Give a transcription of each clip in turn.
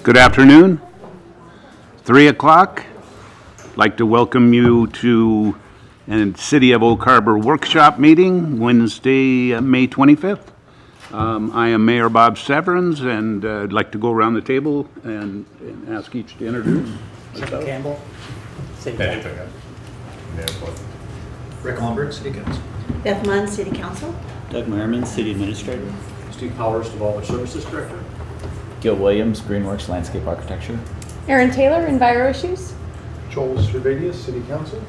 Good afternoon. 3 o'clock. I'd like to welcome you to a City of Oak Harbor workshop meeting, Wednesday, May 25th. I am Mayor Bob Severns, and I'd like to go around the table and ask each to introduce. Kevin Campbell, City Council. Rick Lomberg, City Council. Beth Munn, City Council. Doug Merriman, City Administrator. Steve Powers, Development Services Director. Gil Williams, Greenworks Landscape Architecture. Erin Taylor, Enviro Issues. Joel Servadius, City Council.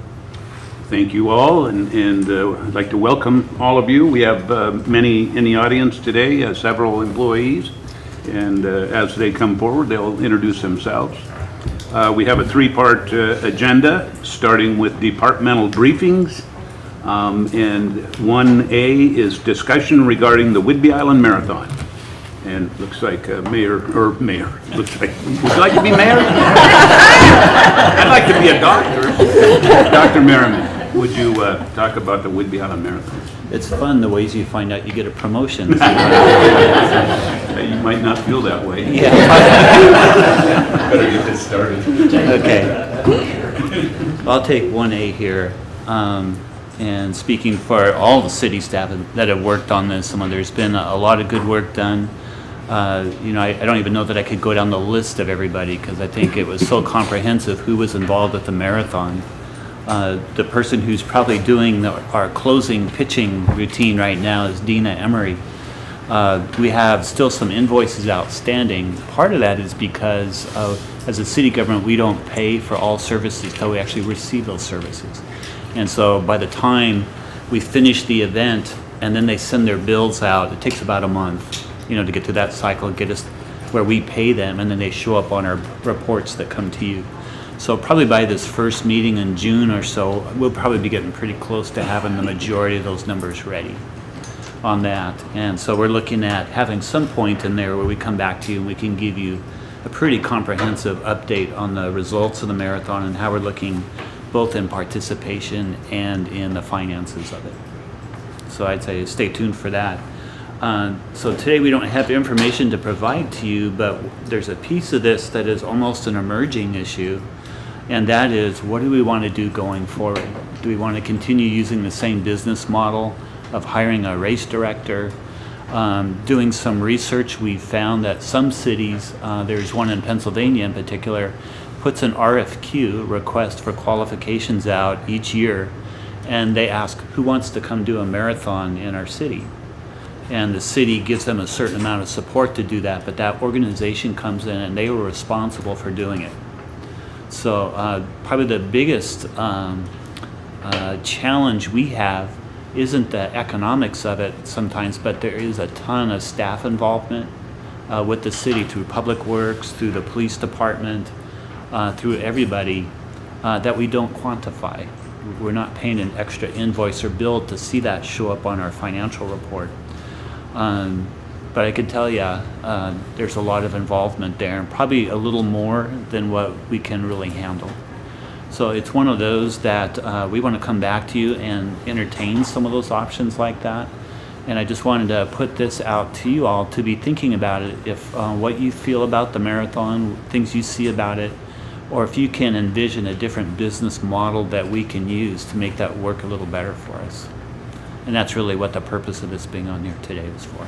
Thank you all, and I'd like to welcome all of you. We have many in the audience today, several employees, and as they come forward, they'll introduce themselves. We have a three-part agenda, starting with departmental briefings, and 1A is discussion regarding the Whidbey Island Marathon. And looks like Mayor, looks like, would you like to be mayor? I'd like to be a doctor. Dr. Merriman, would you talk about the Whidbey Island Marathon? It's fun the ways you find out you get a promotion. You might not feel that way. Yeah. Better get this started. Okay. I'll take 1A here. And speaking for all the city staff that have worked on this, there's been a lot of good work done. I don't even know that I could go down the list of everybody because I think it was so comprehensive who was involved with the marathon. The person who's probably doing our closing pitching routine right now is Dina Emery. We have still some invoices outstanding. Part of that is because as a city government, we don't pay for all services until we actually receive those services. And so by the time we finish the event and then they send their bills out, it takes about a month, to get to that cycle, get us where we pay them, and then they show up on our reports that come to you. So probably by this first meeting in June or so, we'll probably be getting pretty close to having the majority of those numbers ready on that. And so we're looking at having some point in there where we come back to you and we can give you a pretty comprehensive update on the results of the marathon and how we're looking both in participation and in the finances of it. So I'd say stay tuned for that. So today we don't have information to provide to you, but there's a piece of this that is almost an emerging issue, and that is, what do we want to do going forward? Do we want to continue using the same business model of hiring a race director? Doing some research, we found that some cities, there's one in Pennsylvania in particular, puts an RFQ, request for qualifications, out each year, and they ask who wants to come do a marathon in our city. And the city gives them a certain amount of support to do that, but that organization comes in and they were responsible for doing it. So probably the biggest challenge we have isn't the economics of it sometimes, but there is a ton of staff involvement with the city through Public Works, through the police department, through everybody that we don't quantify. We're not paying an extra invoice or bill to see that show up on our financial report. But I could tell you there's a lot of involvement there, and probably a little more than what we can really handle. So it's one of those that we want to come back to you and entertain some of those options like that. And I just wanted to put this out to you all to be thinking about it, if what you feel about the marathon, things you see about it, or if you can envision a different business model that we can use to make that work a little better for us. And that's really what the purpose of this being on here today was for.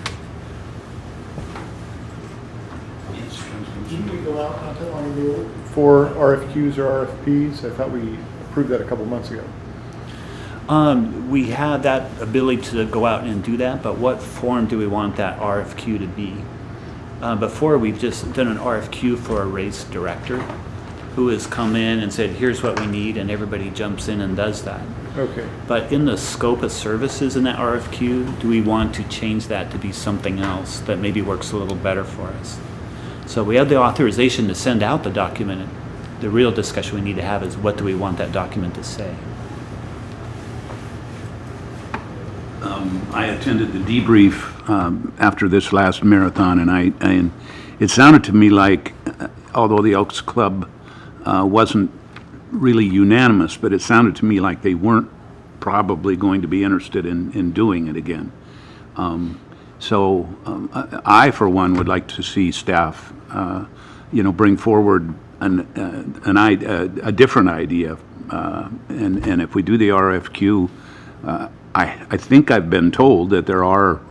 Didn't we go out not that long ago for RFQs or RFPs? I thought we approved that a couple months ago. We have that ability to go out and do that, but what form do we want that RFQ to be? Before, we've just done an RFQ for a race director who has come in and said, here's what we need, and everybody jumps in and does that. Okay. But in the scope of services in that RFQ, do we want to change that to be something else that maybe works a little better for us? So we have the authorization to send out the document. The real discussion we need to have is, what do we want that document to say? I attended the debrief after this last marathon, and it sounded to me like, although the Elks Club wasn't really unanimous, but it sounded to me like they weren't probably going to be interested in doing it again. So I, for one, would like to see staff bring forward a different idea. And if we do the RFQ, I think I've been told that there are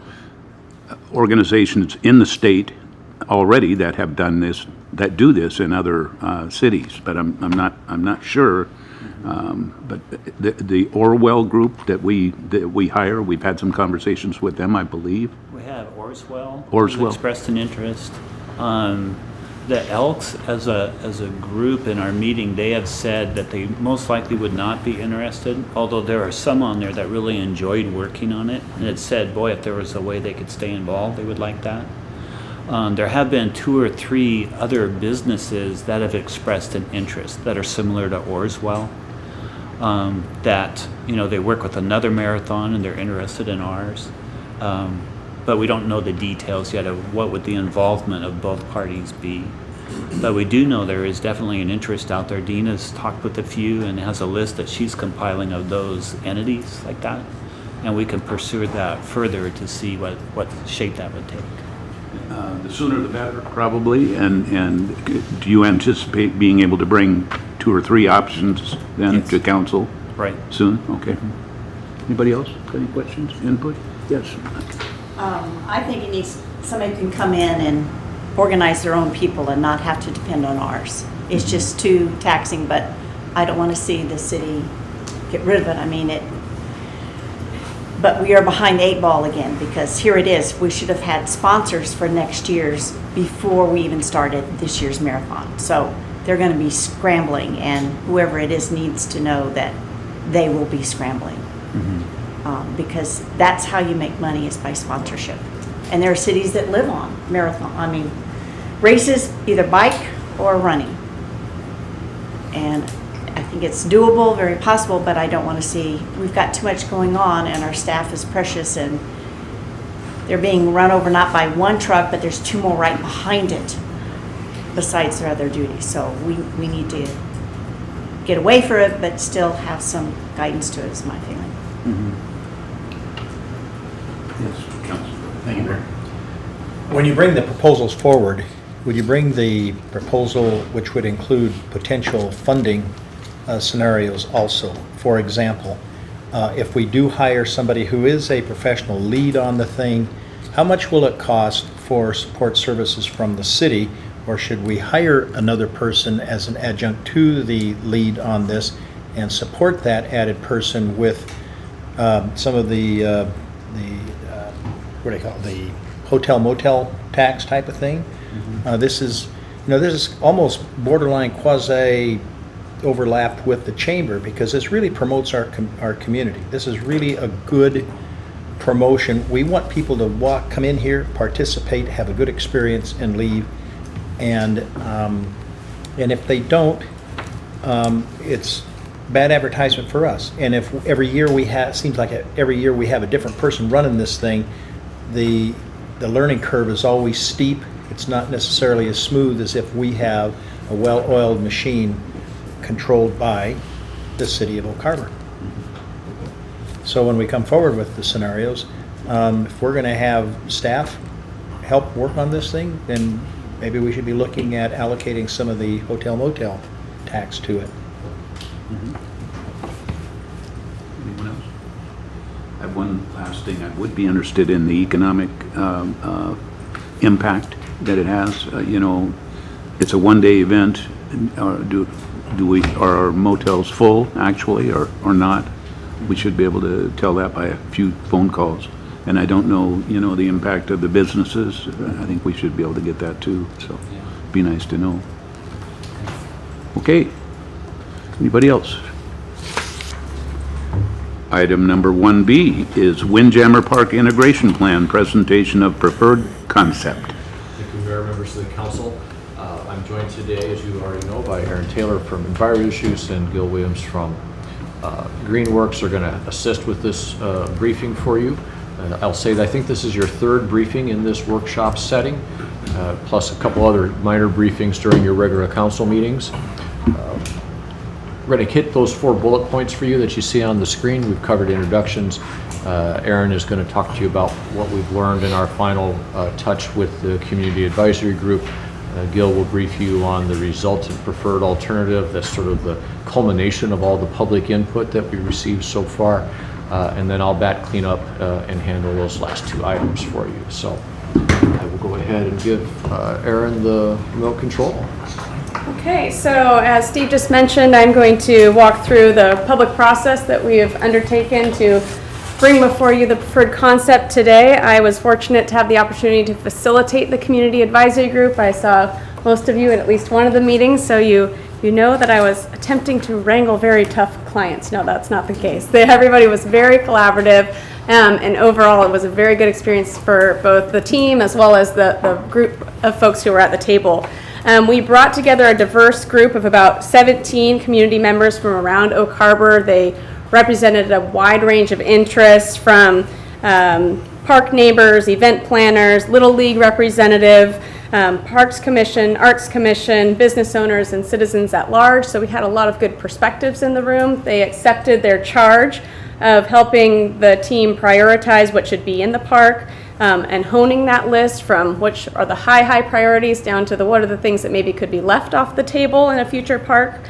organizations in the state already that have done this, that do this in other cities, but I'm not sure. But the Orwell group that we hire, we've had some conversations with them, I believe. We have Orswell. Orswell. Who expressed an interest. The Elks, as a group in our meeting, they have said that they most likely would not be interested, although there are some on there that really enjoyed working on it, and it said, boy, if there was a way they could stay involved, they would like that. There have been 2 or 3 other businesses that have expressed an interest that are similar to Orswell, that, they work with another marathon and they're interested in ours. But we don't know the details yet of what would the involvement of both parties be. But we do know there is definitely an interest out there. Dina's talked with a few and has a list that she's compiling of those entities like that. And we can pursue that further to see what shape that would take. The sooner the better, probably. And do you anticipate being able to bring 2 or 3 options then Yes. to council Right. soon? Okay. Anybody else? Any questions, input? Yes. I think it needs, somebody can come in and organize their own people and not have to depend on ours. It's just too taxing, but I don't want to see the city get rid of it. I mean, but we are behind the 8 ball again, because here it is. We should have had sponsors for next year's before we even started this year's marathon. So they're going to be scrambling, and whoever it is needs to know that they will be scrambling. Because that's how you make money, is by sponsorship. And there are cities that live on races, either bike or running. And I think it's doable, very possible, but I don't want to see, we've got too much going on and our staff is precious, and they're being run over not by 1 truck, but there's 2 more right behind it besides their other duties. So we need to get away from it, but still have some guidance to it, is my feeling. Yes, Councilor. Thank you, Mayor. When you bring the proposals forward, would you bring the proposal which would include potential funding scenarios also? For example, if we do hire somebody who is a professional lead on the thing, how much will it cost for support services from the city? Or should we hire another person as an adjunct to the lead on this and support that added person with some of the what do you call it, the hotel motel tax type of thing? This is almost borderline quasi overlapped with the chamber, because this really promotes our community. This is really a good promotion. We want people to come in here, participate, have a good experience, and leave. And if they don't, it's bad advertisement for us. And if every year seems like every year we have a different person running this thing, the learning curve is always steep. It's not necessarily as smooth as if we have a well-oiled machine controlled by the city of Oak Harbor. So when we come forward with the scenarios, if we're going to have staff help work on this thing, then maybe we should be looking at allocating some of the hotel motel tax to it. Anyone else? I have one last thing. I would be interested in the economic impact that it has. It's a one-day event. Are our motels full actually, or not? We should be able to tell that by a few phone calls. And I don't know, the impact of the businesses. I think we should be able to get that too. So, it'd be nice to know. Okay. Anybody else? Item number 1B is Windjammer Park Integration Plan, presentation of preferred concept. Thank you, Mayor, members of the council. I'm joined today, as you already know, by Aaron Taylor from Enviro Issues and Gil Williams from Greenworks are going to assist with this briefing for you. I'll say that I think this is your 3rd briefing in this workshop setting, plus a couple other minor briefings during your regular council meetings. We're going to hit those 4 bullet points for you that you see on the screen. We've covered introductions. Aaron is going to talk to you about what we've learned in our final touch with the community advisory group. Gil will brief you on the resultant preferred alternative. That's sort of the culmination of all the public input that we received so far. And then I'll bat clean up and handle those last two items for you. So I will go ahead and give Aaron the remote control. Okay, so as Steve just mentioned, I'm going to walk through the public process that we have undertaken to bring before you the preferred concept today. I was fortunate to have the opportunity to facilitate the community advisory group. I saw most of you at least one of the meetings, so you know that I was attempting to wrangle very tough clients. No, that's not the case. Everybody was very collaborative, and overall it was a very good experience for both the team as well as the group of folks who were at the table. We brought together a diverse group of about 17 community members from around Oak Harbor. They represented a wide range of interests from park neighbors, event planners, Little League representative, Parks Commission, Arts Commission, business owners, and citizens at large. So we had a lot of good perspectives in the room. They accepted their charge of helping the team prioritize what should be in the park, and honing that list from which are the high priorities down to what are the things that maybe could be left off the table in a future park.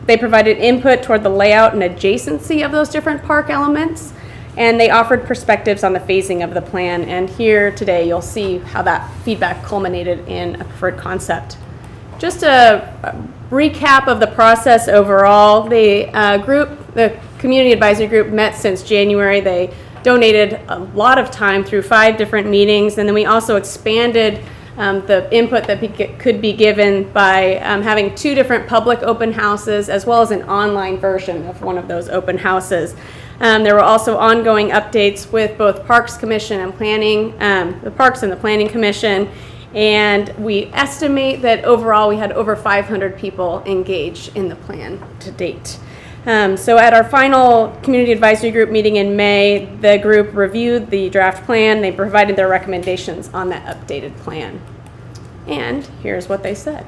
They provided input toward the layout and adjacency of those different park elements, and they offered perspectives on the phasing of the plan. And here today you'll see how that feedback culminated in a preferred concept. Just a recap of the process overall. The community advisory group met since January. They donated a lot of time through 5 different meetings, and then we also expanded the input that could be given by having 2 different public open houses as well as an online version of one of those open houses. There were also ongoing updates with both Parks Commission and Planning, the Parks and the Planning Commission, and we estimate that overall we had over 500 people engaged in the plan to date. So at our final community advisory group meeting in May, the group reviewed the draft plan. They provided their recommendations on that updated plan. And here's what they said.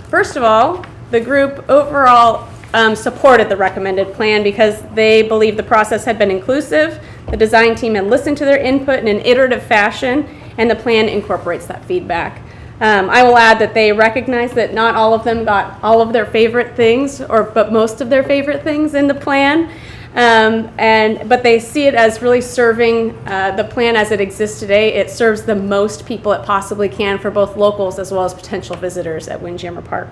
First of all, the group overall supported the recommended plan because they believe the process had been inclusive, the design team had listened to their input in an iterative fashion, and the plan incorporates that feedback. I will add that they recognize that not all of them got all of their favorite things, but most of their favorite things in the plan. But they see it as really serving the plan as it exists today. It serves the most people it possibly can for both locals as well as potential visitors at Windjammer Park.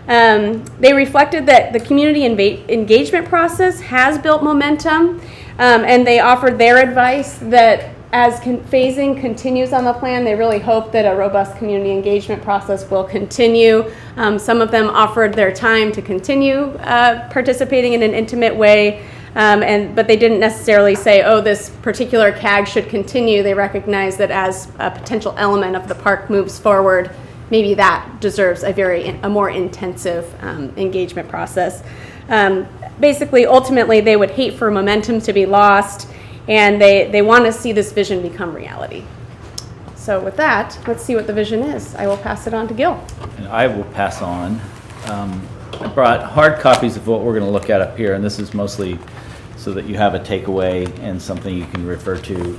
They reflected that the community engagement process has built momentum, and they offered their advice that as phasing continues on the plan, they really hope that a robust community engagement process will continue. Some of them offered their time to continue participating in an intimate way, but they didn't necessarily say, oh, this particular CAG should continue. They recognize that as a potential element of the park moves forward, maybe that deserves a more intensive engagement process. Basically, ultimately, they would hate for momentum to be lost, and they want to see this vision become reality. So with that, let's see what the vision is. I will pass it on to Gil. And I will pass on. I brought hard copies of what we're going to look at up here, and this is mostly so that you have a takeaway and something you can refer to.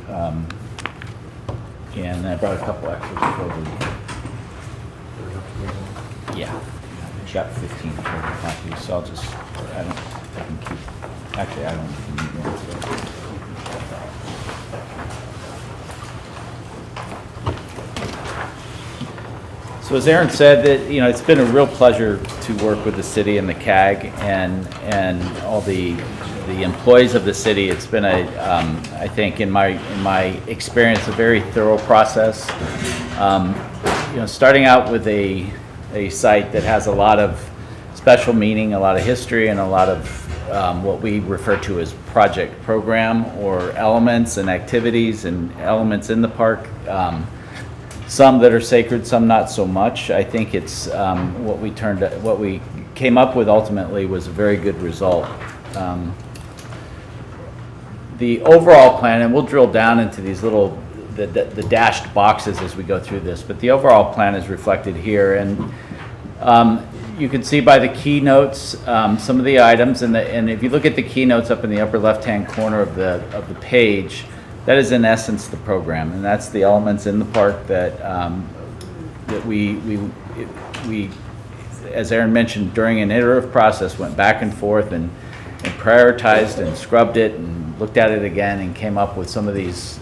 And I brought a couple extras for the. Yeah, I've got 15 total copies, so I can keep. Actually, I don't even need one. So. So as Aaron said, that it's been a real pleasure to work with the city and the CAG and all the employees of the city. It's been I think in my experience, a very thorough process. Starting out with a site that has a lot of special meaning, a lot of history, and a lot of what we refer to as project program or elements and activities and elements in the park. Some that are sacred, some not so much. I think it's what we came up with ultimately was a very good result. The overall plan, and we'll drill down into these little the dashed boxes as we go through this, but the overall plan is reflected here, and you can see by the keynotes some of the items, and if you look at the keynotes up in the upper left-hand corner of the page, that is in essence the program, and that's the elements in the park that that we, as Aaron mentioned, during an iterative process, went back and forth and prioritized and scrubbed it and looked at it again and came up with some of these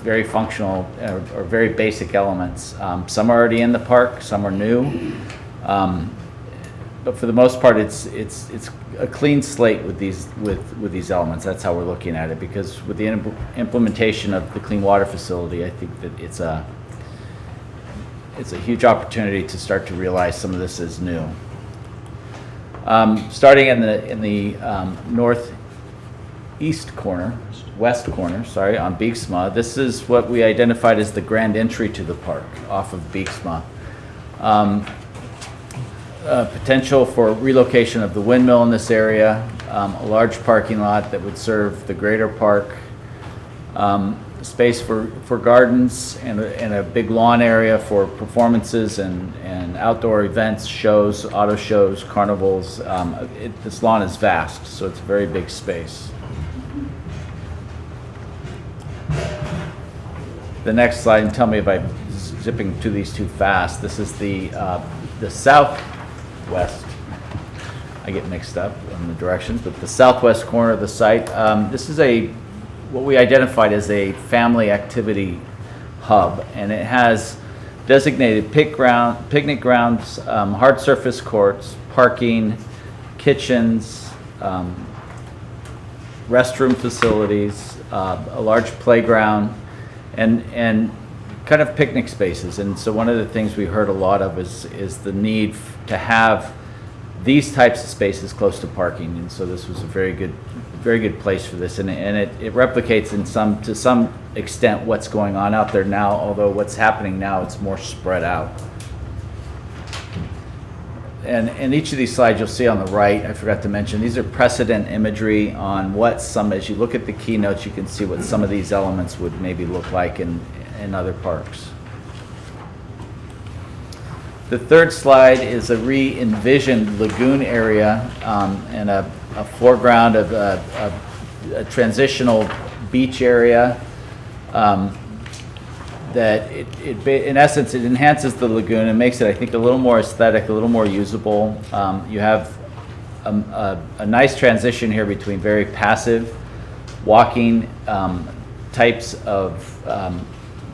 very functional or very basic elements. Some are already in the park, some are new. But for the most part, it's a clean slate with these elements. That's how we're looking at it, because with the implementation of the clean water facility, I think that it's a huge opportunity to start to realize some of this is new. Starting in the northeast corner, west corner, sorry, on Beeksma, this is what we identified as the grand entry to the park off of Beeksma. Potential for relocation of the windmill in this area, a large parking lot that would serve the greater park, space for gardens and a big lawn area for performances and outdoor events, shows, auto shows, carnivals. This lawn is vast, so it's a very big space. The next slide, and tell me if I'm zipping to these too fast. This is the southwest. I get mixed up on the directions, but the southwest corner of the site. This is what we identified as a family activity hub, and it has designated picnic grounds, hard surface courts, parking, kitchens, restroom facilities, a large playground, and kind of picnic spaces. And so one of the things we heard a lot of is the need to have these types of spaces close to parking. And so this was a very good place for this, and it replicates to some extent what's going on out there now, although what's happening now, it's more spread out. And each of these slides you'll see on the right, I forgot to mention, these are precedent imagery on as you look at the keynotes, you can see what some of these elements would maybe look like in other parks. The third slide is a re-envisioned lagoon area and a foreground of a transitional beach area that in essence, it enhances the lagoon and makes it, I think, a little more aesthetic, a little more usable. You have a nice transition here between very passive walking types of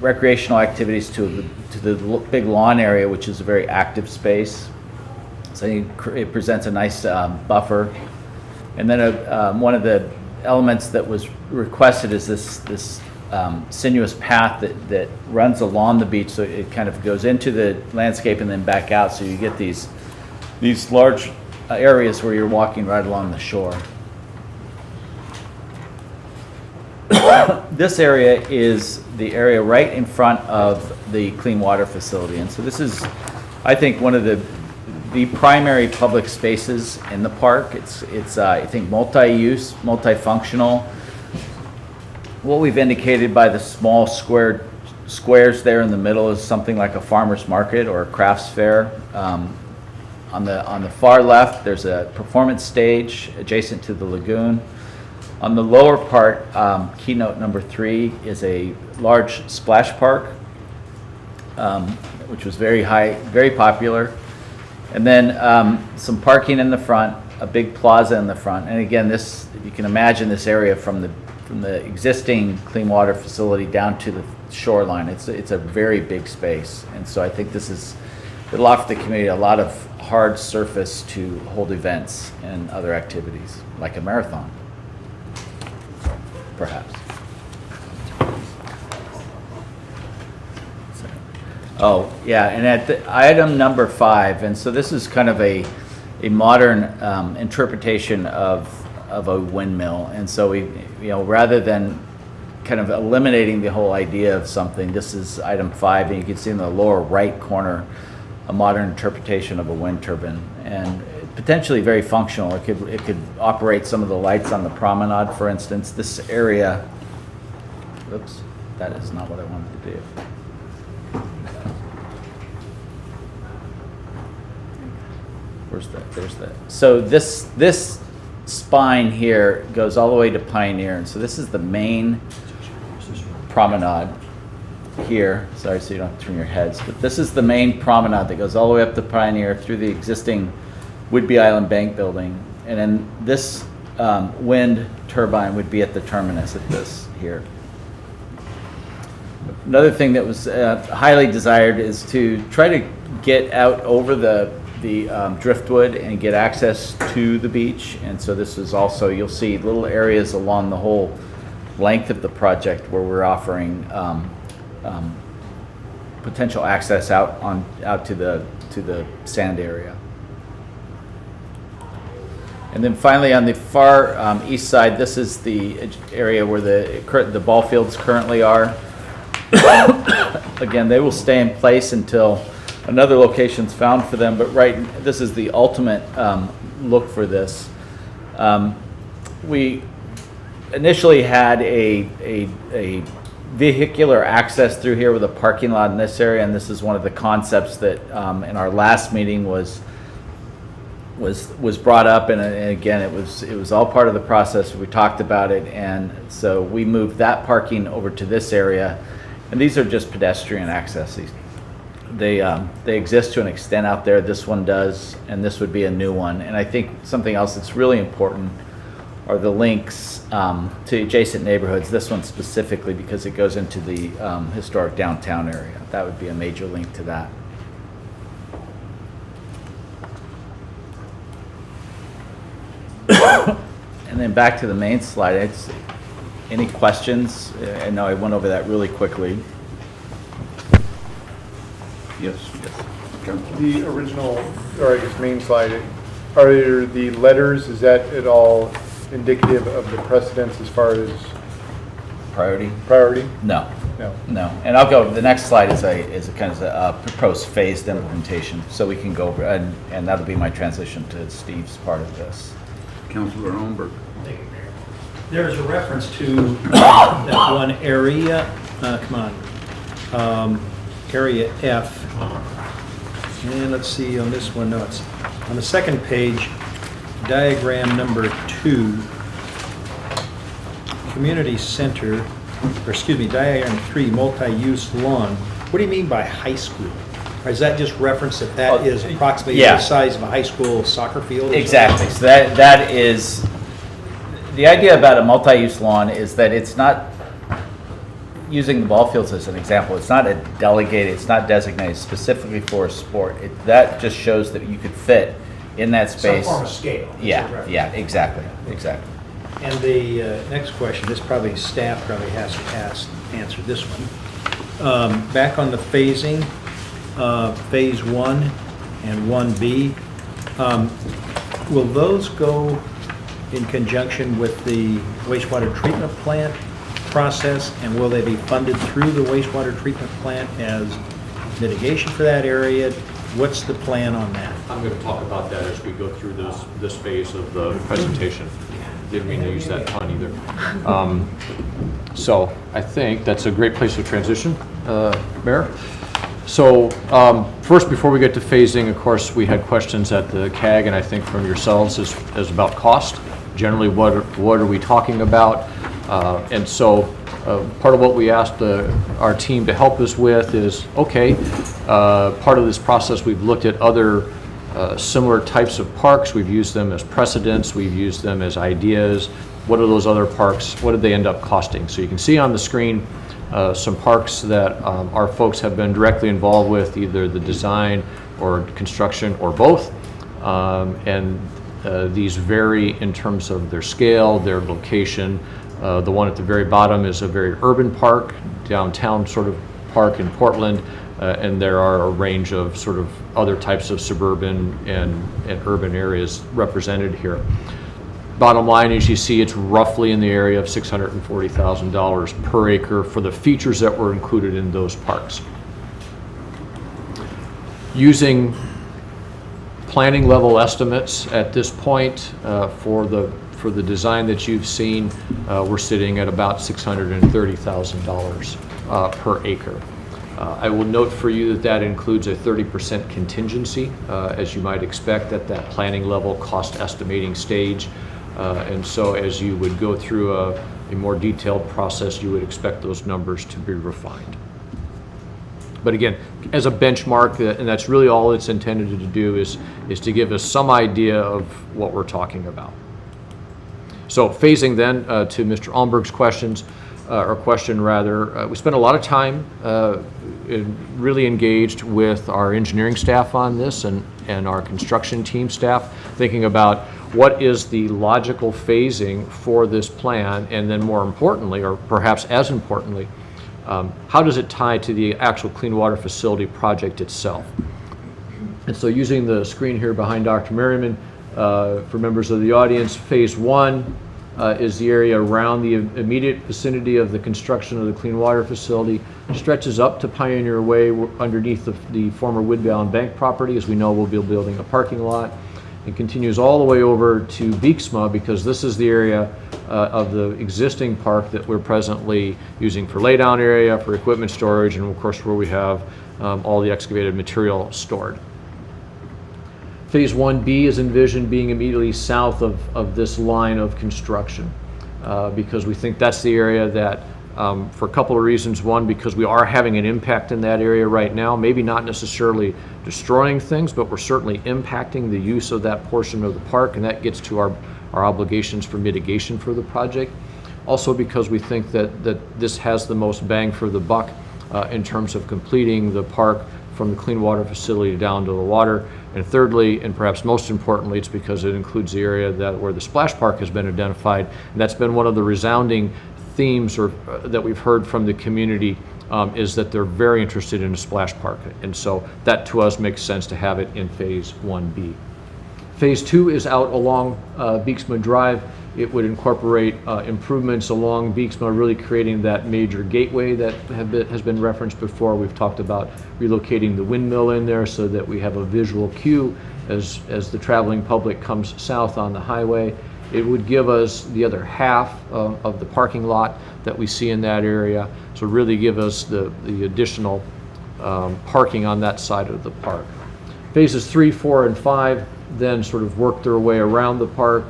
recreational activities to the big lawn area, which is a very active space. So it presents a nice buffer. And then one of the elements that was requested is this sinuous path that runs along the beach, so it kind of goes into the landscape and then back out, so you get these large areas where you're walking right along the shore. This area is the area right in front of the clean water facility, and so this is, I think, one of the primary public spaces in the park. It's I think multi-use, multifunctional. What we've indicated by the small squares there in the middle is something like a farmer's market or a crafts fair. On the far left, there's a performance stage adjacent to the lagoon. On the lower part, keynote number 3 is a large splash park, which was very popular. And then some parking in the front, a big plaza in the front. And again, you can imagine this area from the existing clean water facility down to the shoreline. It's a very big space, and so I think it'll offer the community a lot of hard surface to hold events and other activities, like a marathon, perhaps. Oh, yeah, and at item number 5, and so this is kind of a modern interpretation of a windmill, and so we, rather than kind of eliminating the whole idea of something, this is item 5, and you can see in the lower right corner a modern interpretation of a wind turbine, and potentially very functional. It could operate some of the lights on the promenade, for instance. This area, oops, that is not what I wanted to do. Where's that? There's that. So this spine here goes all the way to Pioneer, and so this is the main promenade. here. Sorry, so you don't have to turn your heads. But this is the main promenade that goes all the way up to Pioneer through the existing Whidbey Island Bank building. And then this wind turbine would be at the terminus at this here. Another thing that was highly desired is to try to get out over the driftwood and get access to the beach. And so this is also, you'll see little areas along the whole length of the project where we're offering potential access out to the sand area. And then finally, on the far east side, this is the area where the ball fields currently are. Again, they will stay in place until another location's found for them, but this is the ultimate look for this. We initially had a vehicular access through here with a parking lot in this area, and this is one of the concepts that in our last meeting was brought up, and again, it was all part of the process. We talked about it, and so we moved that parking over to this area, and these are just pedestrian access. They exist to an extent out there. This one does, and this would be a new one. And I think something else that's really important are the links to adjacent neighborhoods. This one specifically because it goes into the historic downtown area. That would be a major link to that. And then back to the main slide. Any questions? I know I went over that really quickly. Yes. The original, or I guess main slide, are the letters, is that at all indicative of the precedence as far as Priority? priority? No. No. No. And I'll go, the next slide is a kind of a proposed phased implementation. So we can go over, and that'll be my transition to Steve's part of this. Councilor Holmberg. There's a reference to that one area, area F. And let's see on this one, no, it's on the second page, diagram number 2, community center, or excuse me, diagram 3, multi-use lawn. What do you mean by high school? Or is that just reference that is approximately yeah. the size of a high school soccer field? Or Exactly. So that is, the idea about a multi-use lawn is that it's not, using the ball fields as an example, it's not it's not designated specifically for a sport. That just shows that you could fit in that space. Some form of scale. Yeah, exactly. And the next question, this probably staff probably has to answer this one. Back on the phasing, phase 1 and 1B, will those go in conjunction with the wastewater treatment plant process, and will they be funded through the wastewater treatment plant as mitigation for that area? What's the plan on that? I'm going to talk about that as we go through this phase of the presentation. Didn't mean to use that pun either. So I think that's a great place to transition, Mayor. So first, before we get to phasing, of course, we had questions at the CAG, and I think from yourselves is about cost. Generally, what are we talking about? And so part of what we asked our team to help us with is, okay, part of this process, we've looked at other similar types of parks. We've used them as precedents. We've used them as ideas. What are those other parks? What did they end up costing? So you can see on the screen some parks that our folks have been directly involved with, either the design or construction or both. And these vary in terms of their scale, their location. The one at the very bottom is a very urban park, downtown sort of park in Portland, and there are a range of sort of other types of suburban and urban areas represented here. Bottom line, as you see, it's roughly in the area of $640,000 per acre for the features that were included in those parks. Using planning level estimates at this point for the design that you've seen, we're sitting at about $630,000 per acre. I will note for you that includes a 30% contingency, as you might expect at that planning level cost estimating stage. And so as you would go through a more detailed process, you would expect those numbers to be refined. But again, as a benchmark, and that's really all it's intended to do is to give us some idea of what we're talking about. So phasing then to Mr. Almberg's questions, or question rather, we spent a lot of time really engaged with our engineering staff on this and our construction team staff, thinking about what is the logical phasing for this plan, and then more importantly, or perhaps as importantly, how does it tie to the actual clean water facility project itself? And so using the screen here behind Dr. Merriman, for members of the audience, phase 1 is the area around the immediate vicinity of the construction of the clean water facility, stretches up to Pioneer Way underneath the former Woodbound Bank property. As we know, we'll be building a parking lot. It continues all the way over to Beeksma, because this is the area of the existing park that we're presently using for laydown area, for equipment storage, and of course where we have all the excavated material stored. Phase 1B is envisioned being immediately south of this line of construction, because we think that's the area that, for a couple of reasons. One, because we are having an impact in that area right now, maybe not necessarily destroying things, but we're certainly impacting the use of that portion of the park, and that gets to our obligations for mitigation for the project. Also because we think that this has the most bang for the buck in terms of completing the park from the clean water facility down to the water. And thirdly, and perhaps most importantly, it's because it includes the area where the splash park has been identified. And that's been one of the resounding themes that we've heard from the community, is that they're very interested in a splash park. And so that to us makes sense to have it in phase 1B. Phase 2 is out along Beeksma Drive. It would incorporate improvements along Beeksma, really creating that major gateway that has been referenced before. We've talked about relocating the windmill in there so that we have a visual cue as the traveling public comes south on the highway. It would give us the other half of the parking lot that we see in that area, so really give us the additional parking on that side of the park. Phases 3, 4, and 5 then sort of work their way around the park.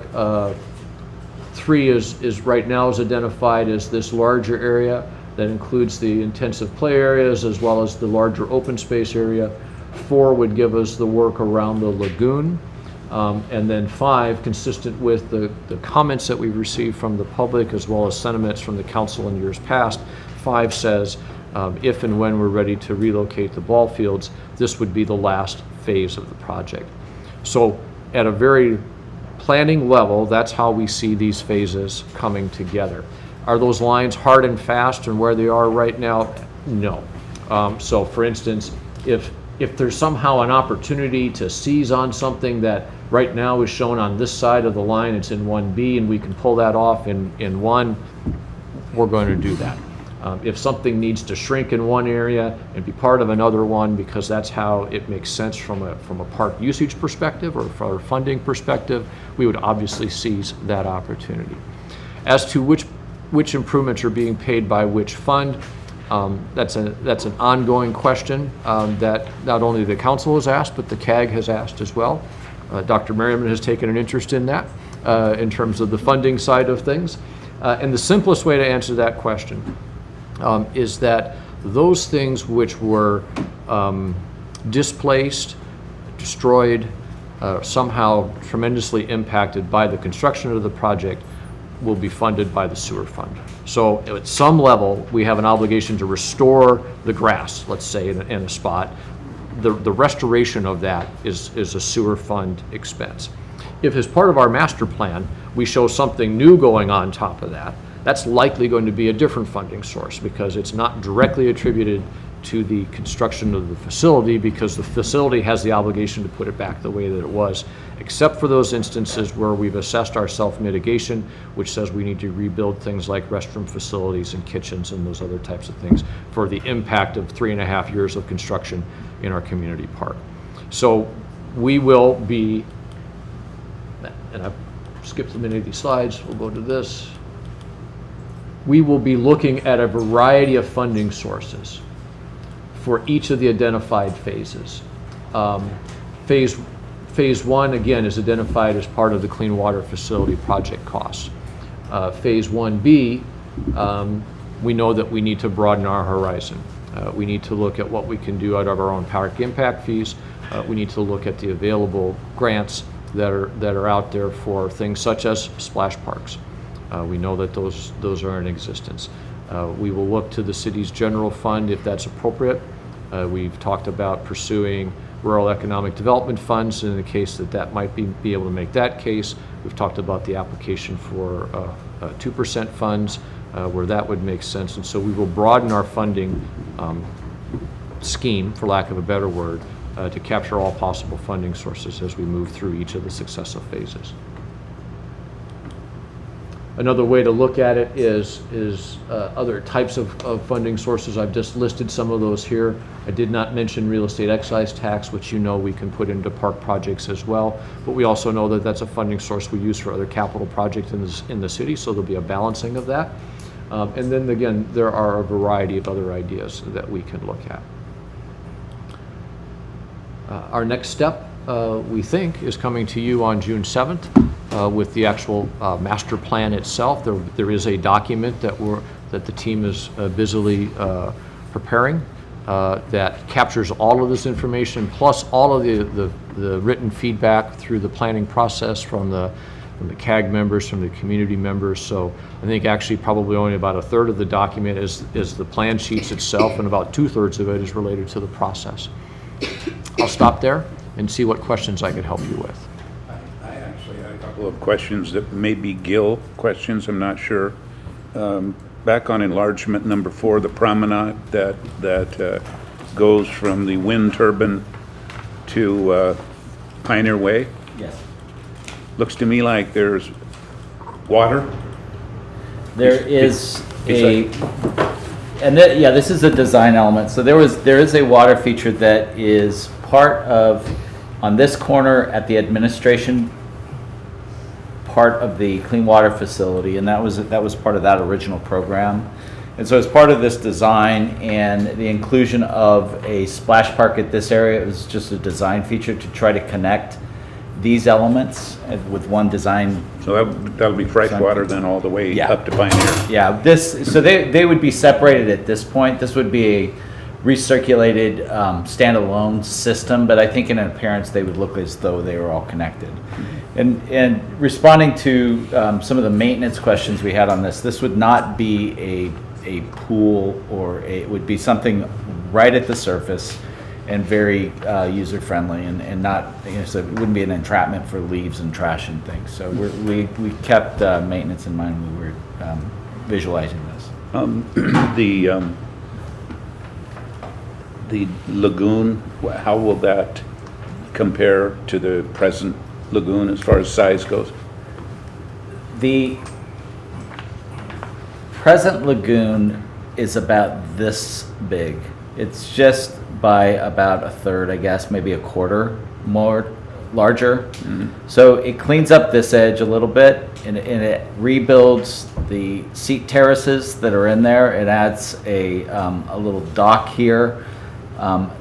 3 is right now is identified as this larger area that includes the intensive play areas as well as the larger open space area. 4 would give us the work around the lagoon. And then 5, consistent with the comments that we've received from the public as well as sentiments from the council in years past, 5 says if and when we're ready to relocate the ball fields, this would be the last phase of the project. So at a very planning level, that's how we see these phases coming together. Are those lines hard and fast and where they are right now? No. So for instance, if there's somehow an opportunity to seize on something that right now is shown on this side of the line, it's in 1B, and we can pull that off in 1, we're going to do that. If something needs to shrink in one area and be part of another one, because that's how it makes sense from a park usage perspective or from a funding perspective, we would obviously seize that opportunity. As to which improvements are being paid by which fund, that's an ongoing question that not only the council has asked, but the CAG has asked as well. Dr. Merriman has taken an interest in that in terms of the funding side of things. And the simplest way to answer that question is that those things which were displaced, destroyed, somehow tremendously impacted by the construction of the project will be funded by the sewer fund. So at some level, we have an obligation to restore the grass, let's say, in a spot. The restoration of that is a sewer fund expense. If as part of our master plan, we show something new going on top of that, that's likely going to be a different funding source because it's not directly attributed to the construction of the facility, because the facility has the obligation to put it back the way that it was, except for those instances where we've assessed our self-mitigation, which says we need to rebuild things like restroom facilities and kitchens and those other types of things for the impact of 3.5 years of construction in our community park. So we will be, and I've skipped many of these slides, we'll go to this. We will be looking at a variety of funding sources for each of the identified phases. Phase 1, again, is identified as part of the Clean Water Facility project costs. Phase 1B, we know that we need to broaden our horizon. We need to look at what we can do out of our own park impact fees. We need to look at the available grants that are out there for things such as splash parks. We know that those are in existence. We will look to the city's general fund if that's appropriate. We've talked about pursuing rural economic development funds in the case that might be able to make that case. We've talked about the application for 2% funds where that would make sense. And so we will broaden our funding scheme, for lack of a better word, to capture all possible funding sources as we move through each of the successive phases. Another way to look at it is other types of funding sources. I've just listed some of those here. I did not mention real estate excise tax, which you know we can put into park projects as well. But we also know that that's a funding source we use for other capital projects in the city, so there'll be a balancing of that. And then again, there are a variety of other ideas that we can look at. Our next step, we think, is coming to you on June 7th. With the actual master plan itself. There is a document that the team is busily preparing that captures all of this information, plus all of the written feedback through the planning process from the CAG members, from the community members. So I think actually probably only about a third of the document is the plan sheets itself, and about 2/3 of it is related to the process. I'll stop there and see what questions I could help you with. I actually had a couple of questions that may be Gil questions, I'm not sure. Back on enlargement number 4, the promenade that goes from the wind turbine to Pioneer Way. Yes. Looks to me like there's water. There is this is a design element. So there is a water feature that is part of, on this corner at the administration part of the clean water facility, and that was part of that original program. And so as part of this design and the inclusion of a splash park at this area, it was just a design feature to try to connect these elements with one design. So that'll be fresh water then all the way up to Pioneer. Yeah, so they would be separated at this point. This would be a recirculated standalone system, but I think in appearance they would look as though they were all connected. And responding to some of the maintenance questions we had on this would not be a pool, or it would be something right at the surface and very user-friendly, and not, so it wouldn't be an entrapment for leaves and trash and things. So we kept maintenance in mind when we were visualizing this. The lagoon, how will that compare to the present lagoon as far as size goes? The present lagoon is about this big. It's just by about a third, I guess, maybe a quarter more larger. Mm-hmm. So it cleans up this edge a little bit, and it rebuilds the seat terraces that are in there. It adds a little dock here.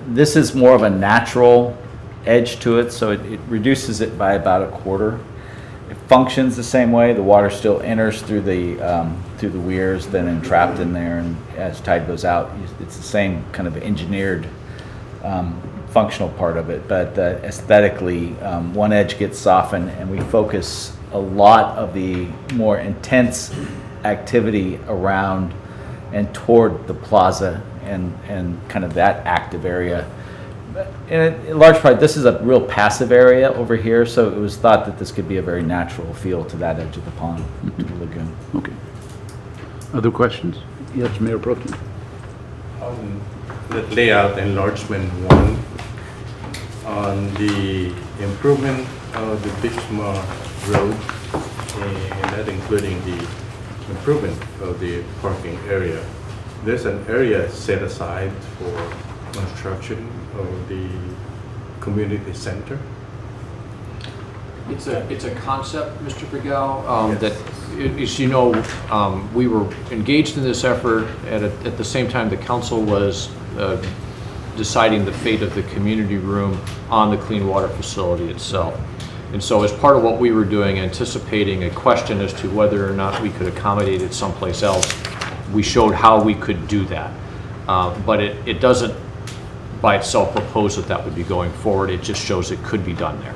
This is more of a natural edge to it, so it reduces it by about a quarter. It functions the same way. The water still enters through the weirs, then entrapped in there, and as tide goes out, it's the same kind of engineered functional part of it. But aesthetically, one edge gets softened, and we focus a lot of the more intense activity around and toward the plaza and kind of that active area. In large part, this is a real passive area over here, so it was thought that this could be a very natural feel to that edge of the pond, to the lagoon. Okay. Other questions? Yes, Mayor Pro Tem. On the layout enlargement 1, on the improvement of the Bixma Road, and that including the improvement of the parking area, there's an area set aside for construction of the community center. It's a concept, Mr. Brigel, Yes. that, as you know, we were engaged in this effort at the same time the council was deciding the fate of the community room on the clean water facility itself. And so as part of what we were doing, anticipating a question as to whether or not we could accommodate it someplace else, we showed how we could do that. But it doesn't by itself propose that that would be going forward. It just shows it could be done there.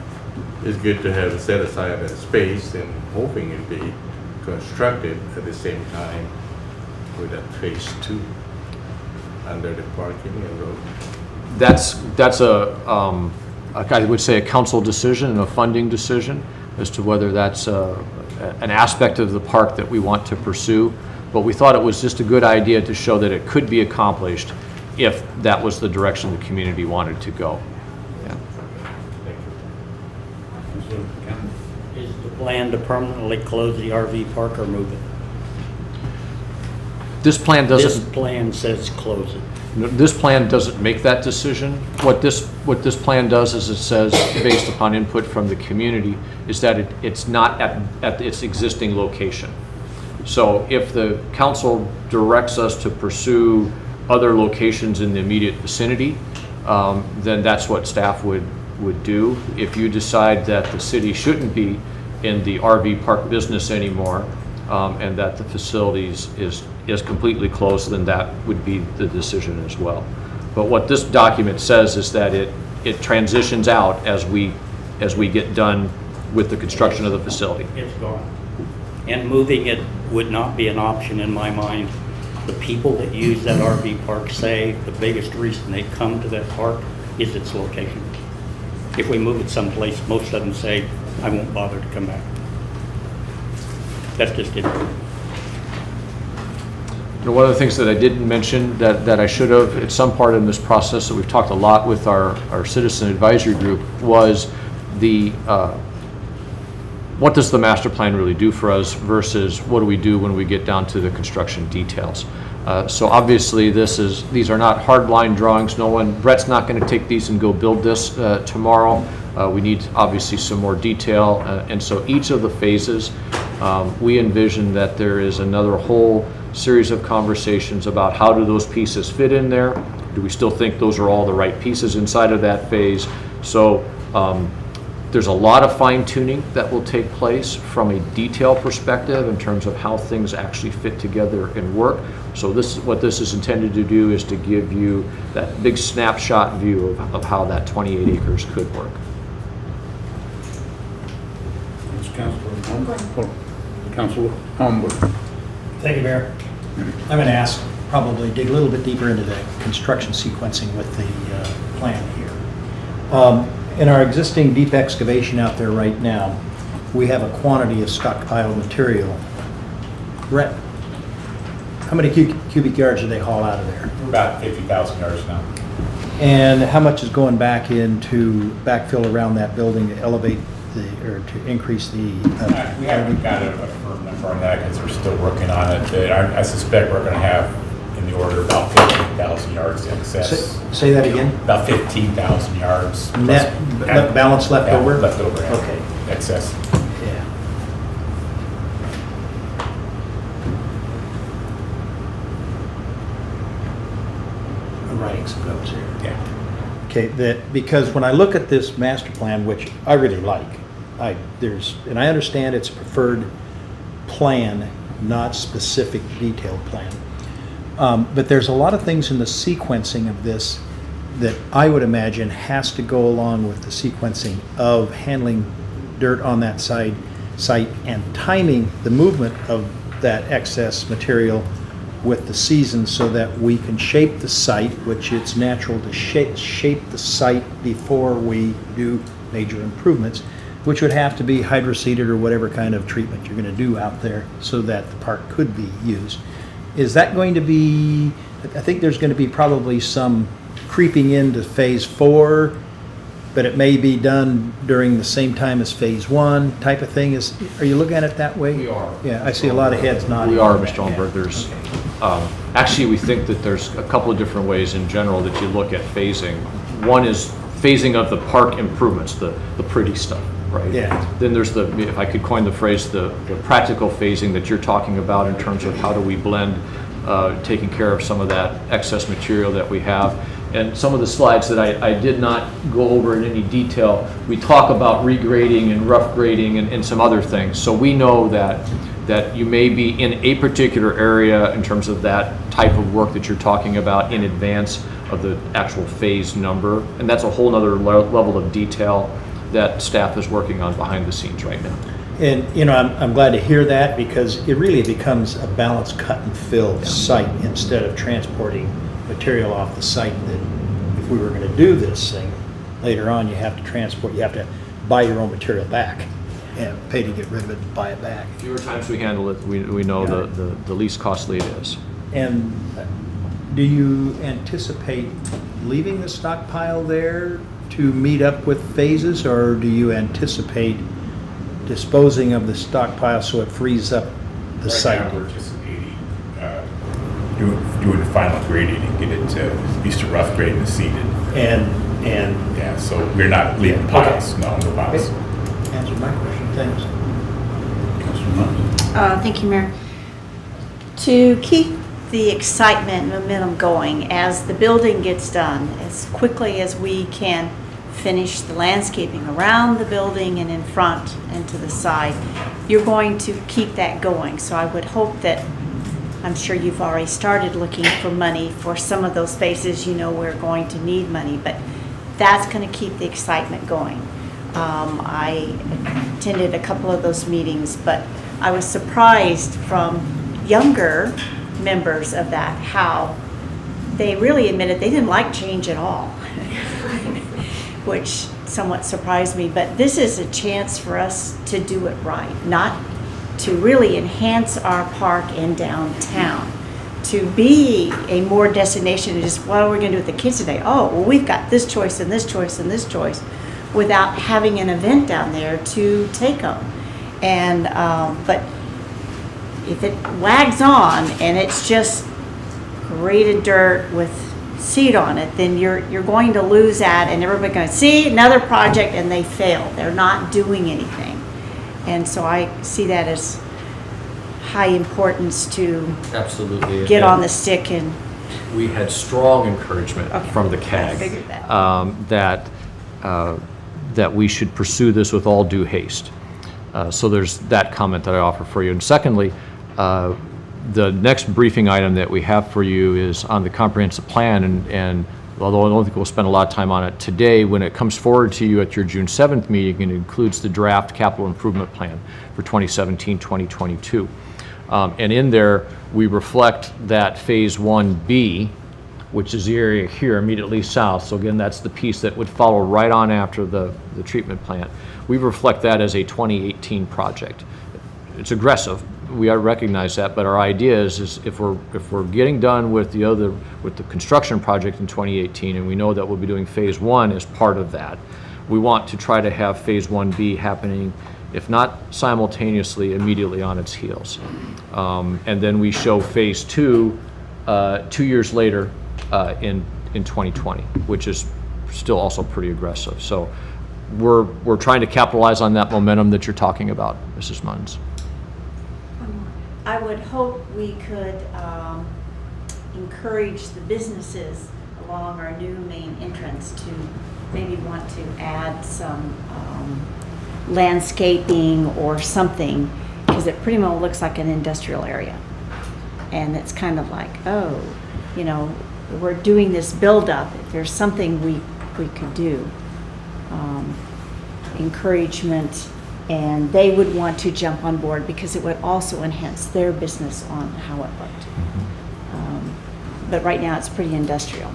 It's good to have set aside a space and hoping it be constructed at the same time with that phase 2 under the parking and road. That's I would say a council decision and a funding decision as to whether that's an aspect of the park that we want to pursue. But we thought it was just a good idea to show that it could be accomplished if that was the direction the community wanted to go. Yeah. Is the plan to permanently close the RV park or move it? This plan This doesn't, plan says close it. this plan doesn't make that decision. What this plan does is it says, based upon input from the community, is that it's not at its existing location. So if the council directs us to pursue other locations in the immediate vicinity, then that's what staff would do. If you decide that the city shouldn't be in the RV park business anymore, and that the facilities is completely closed, then that would be the decision as well. But what this document says is that it transitions out as we get done with the construction of the facility. It's gone. And moving it would not be an option in my mind. The people that use that RV park say the biggest reason they come to that park is its location. If we move it someplace, most of them say, I won't bother to come back. That's just it. One of the things that I didn't mention that I should have at some part in this process that we've talked a lot with our citizen advisory group was the what does the master plan really do for us versus what do we do when we get down to the construction details. So obviously these are not hard line drawings. Brett's not going to take these and go build this tomorrow. We need obviously some more detail, and so each of the phases we envision that there is another whole series of conversations about how do those pieces fit in there. Do we still think those are all the right pieces inside of that phase? So there's a lot of fine tuning that will take place from a detail perspective in terms of how things actually fit together and work. So what this is intended to do is to give you that big snapshot view of how that 28 acres could work. Councilor Holmberg. Thank you, Mayor. I'm going to ask, probably dig a little bit deeper into the construction sequencing with the plan here. In our existing deep excavation out there right now, we have a quantity of stockpiled material. Brett, how many cubic yards do they haul out of there? About 50,000 yards now. And how much is going back into backfill around that building to elevate or to increase the? We haven't got a firm number on that because we're still working on it. I suspect we're going to have in the order of about 15,000 yards in excess. Say that again? About 15,000 yards. Net balance left over? Left over, yeah. Okay. Excess. Yeah. I'm writing some notes here. Yeah. Okay, because when I look at this master plan, which I really like, and I understand it's a preferred plan, not specific detailed plan. But there's a lot of things in the sequencing of this that I would imagine has to go along with the sequencing of handling dirt on that site and timing the movement of that excess material with the season so that we can shape the site, which it's natural to shape the site before we do major improvements, which would have to be hydroseeded or whatever kind of treatment you're going to do out there so that the park could be used. Is that going to be, I think there's going to be probably some creeping into phase 4, but it may be done during the same time as phase 1 type of thing. Are you looking at it that way? We are. Yeah, I see a lot of heads nodding. We are, Mr. Holmberg. Yeah. There's, actually, we think that there's a couple of different ways in general that you look at phasing. One is phasing of the park improvements, the pretty stuff, right? Yeah. Then there's if I could coin the phrase, the practical phasing that you're talking about in terms of how do we blend taking care of some of that excess material that we have. And some of the slides that I did not go over in any detail, we talk about regrading and rough grading and some other things. So we know that you may be in a particular area in terms of that type of work that you're talking about in advance of the actual phase number. And that's a whole nother level of detail that staff is working on behind the scenes right now. And, you know, I'm glad to hear that, because it really becomes a balanced cut and fill site instead of transporting material off the site. That if we were going to do this thing, later on you have to buy your own material back and pay to get rid of it and buy it back. Fewer times we handle it, we know Got the least costly it is. And do you anticipate leaving the stockpile there to meet up with phases, or do you anticipate disposing of the stockpile so it frees up the site? Right now, we're anticipating doing the final grading and get it to, at least a rough grade and seeded. And Yeah, so we're not leaving piles, no piles. answer my question, thanks. Thank you, Mayor. To keep the excitement and momentum going as the building gets done, as quickly as we can finish the landscaping around the building and in front and to the side, you're going to keep that going. So I would hope that, I'm sure you've already started looking for money for some of those spaces. You know we're going to need money, but that's going to keep the excitement going. I attended a couple of those meetings, but I was surprised from younger members of that how they really admitted they didn't like change at all, which somewhat surprised me. But this is a chance for us to do it right, not to really enhance our park and downtown, to be a more destination than just what are we going to do with the kids today? Oh, well, we've got this choice and this choice and this choice, without having an event down there to take them. And but if it wags on and it's just graded dirt with seed on it, then you're going to lose that, and everybody's going to see another project and they fail. They're not doing anything. And so I see that as high importance to Absolutely. get on the stick. And We had strong encouragement Okay. from the I CAG figured that. that we should pursue this with all due haste. So there's that comment that I offer for you. And secondly, the next briefing item that we have for you is on the comprehensive plan, and although I don't think we'll spend a lot of time on it today, when it comes forward to you at your June 7th meeting, it includes the draft capital improvement plan for 2017-2022. And in there, we reflect that Phase 1B, which is the area here immediately south. So again, that's the piece that would follow right on after the treatment plant. We reflect that as a 2018 project. It's aggressive, we recognize that, but our idea is if we're getting done with the construction project in 2018, and we know that we'll be doing Phase 1 as part of that, we want to try to have Phase 1B happening, if not simultaneously, immediately on its heels. And then we show Phase 2 2 years later in 2020, which is still also pretty aggressive. So we're trying to capitalize on that momentum that you're talking about, Mrs. Munns. I would hope we could encourage the businesses along our new main entrance to maybe want to add some landscaping or something, because it pretty much looks like an industrial area. And it's kind of like, oh, you know, we're doing this buildup. If there's something we could do, encouragement, and they would want to jump on board because it would also enhance their business on how it looked. But right now it's pretty industrial,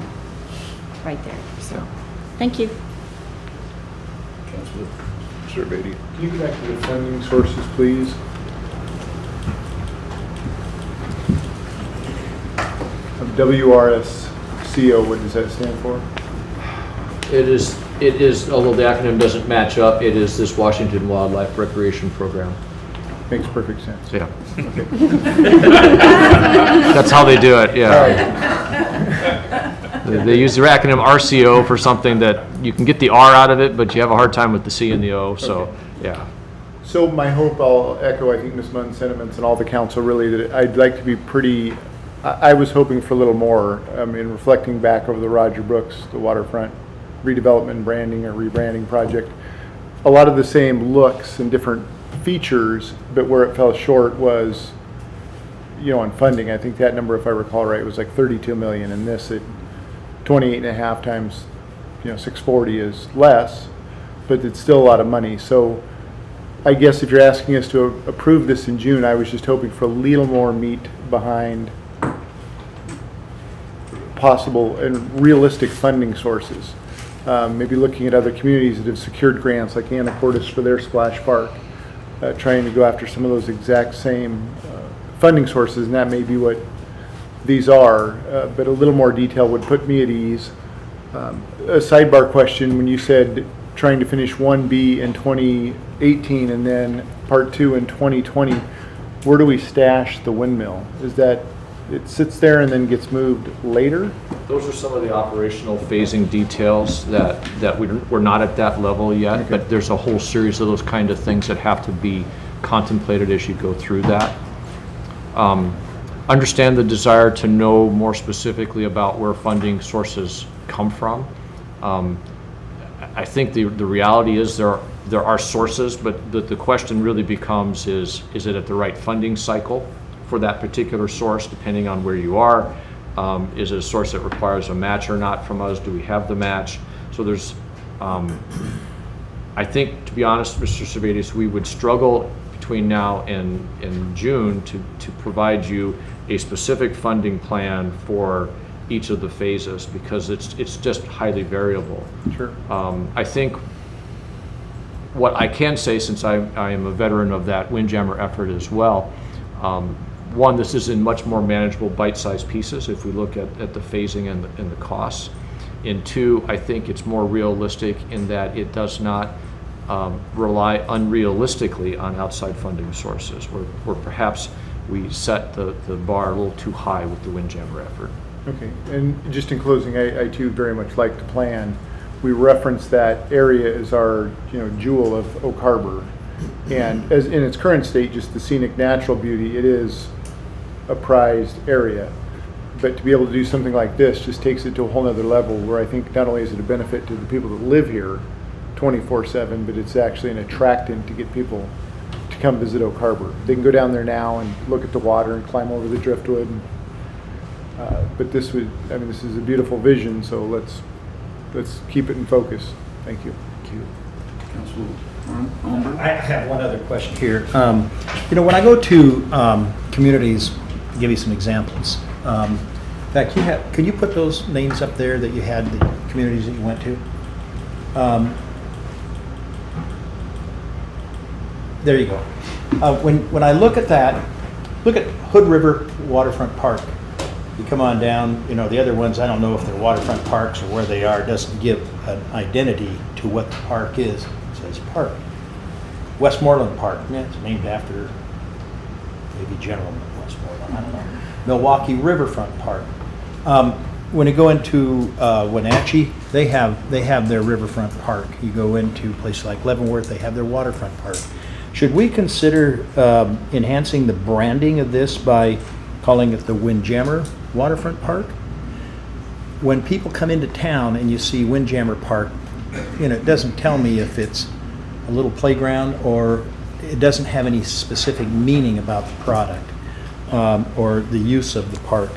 right there. So, thank you. Sure, Beatty. Can you go back to the funding sources, please? WRSCO, what does that stand for? It is, although the acronym doesn't match up, it is this Washington Wildlife Recreation Program. Makes perfect sense. Yeah. That's how they do it, yeah. They use the acronym RCO for something that you can get the R out of it, but you have a hard time with the C and the O, so, yeah. So my hope, I'll echo, I think, Ms. Munn's sentiments and all the council really, that I'd like to be pretty I was hoping for a little more. I mean, reflecting back over the Roger Brooks, the waterfront redevelopment, branding or rebranding project, a lot of the same looks and different features, but where it fell short was, on funding. I think that number, if I recall right, was like 32 million, and this at 28.5 times, 640 is less, but it's still a lot of money. So I guess if you're asking us to approve this in June, I was just hoping for a little more meat behind possible and realistic funding sources. Maybe looking at other communities that have secured grants like Anacortes for their splash park, trying to go after some of those exact same funding sources, and that may be what these are, but a little more detail would put me at ease. A sidebar question, when you said trying to finish 1B in 2018 and then part 2 in 2020, where do we stash the windmill? Is that it sits there and then gets moved later? Those are some of the operational phasing details that we're not at that level yet, Okay. but there's a whole series of those kind of things that have to be contemplated as you go through that. Understand the desire to know more specifically about where funding sources come from. I think the reality is there are sources, but the question really becomes is it at the right funding cycle for that particular source, depending on where you are? Is it a source that requires a match or not from us? Do we have the match? So there's, I think, to be honest, Mr. Servatius, we would struggle between now and June to provide you a specific funding plan for each of the phases, because it's just highly variable. Sure. I think what I can say, since I am a veteran of that Windjammer effort as well, one, this is in much more manageable bite-sized pieces if we look at the phasing and the costs. And two, I think it's more realistic in that it does not rely unrealistically on outside funding sources, where perhaps we set the bar a little too high with the Windjammer effort. Okay, and just in closing, I too very much like the plan. We reference that area as our, jewel of Oak Harbor. And as in its current state, just the scenic natural beauty, it is a prized area. But to be able to do something like this just takes it to a whole nother level, where I think not only is it a benefit to the people that live here 24/7, but it's actually an attractant to get people to come visit Oak Harbor. They can go down there now and look at the water and climb over the driftwood. But this is a beautiful vision, so let's keep it in focus. Thank you. Thank you. Councilman Holmberg? I have one other question here. When I go to communities, I'll give you some examples. In fact, could you put those names up there that you had, the communities that you went to? There you go. When I look at that, look at Hood River Waterfront Park. You come on down, the other ones, I don't know if they're waterfront parks or where they are. It doesn't give an identity to what the park is. It says park. Westmoreland Park, it's named after maybe General Westmoreland, I don't know. Milwaukee Riverfront Park. When you go into Wenatchee, they have their riverfront park. You go into places like Leavenworth, they have their waterfront park. Should we consider enhancing the branding of this by calling it the Windjammer Waterfront Park? When people come into town and you see Windjammer Park, it doesn't tell me if it's a little playground or it doesn't have any specific meaning about the product or the use of the park.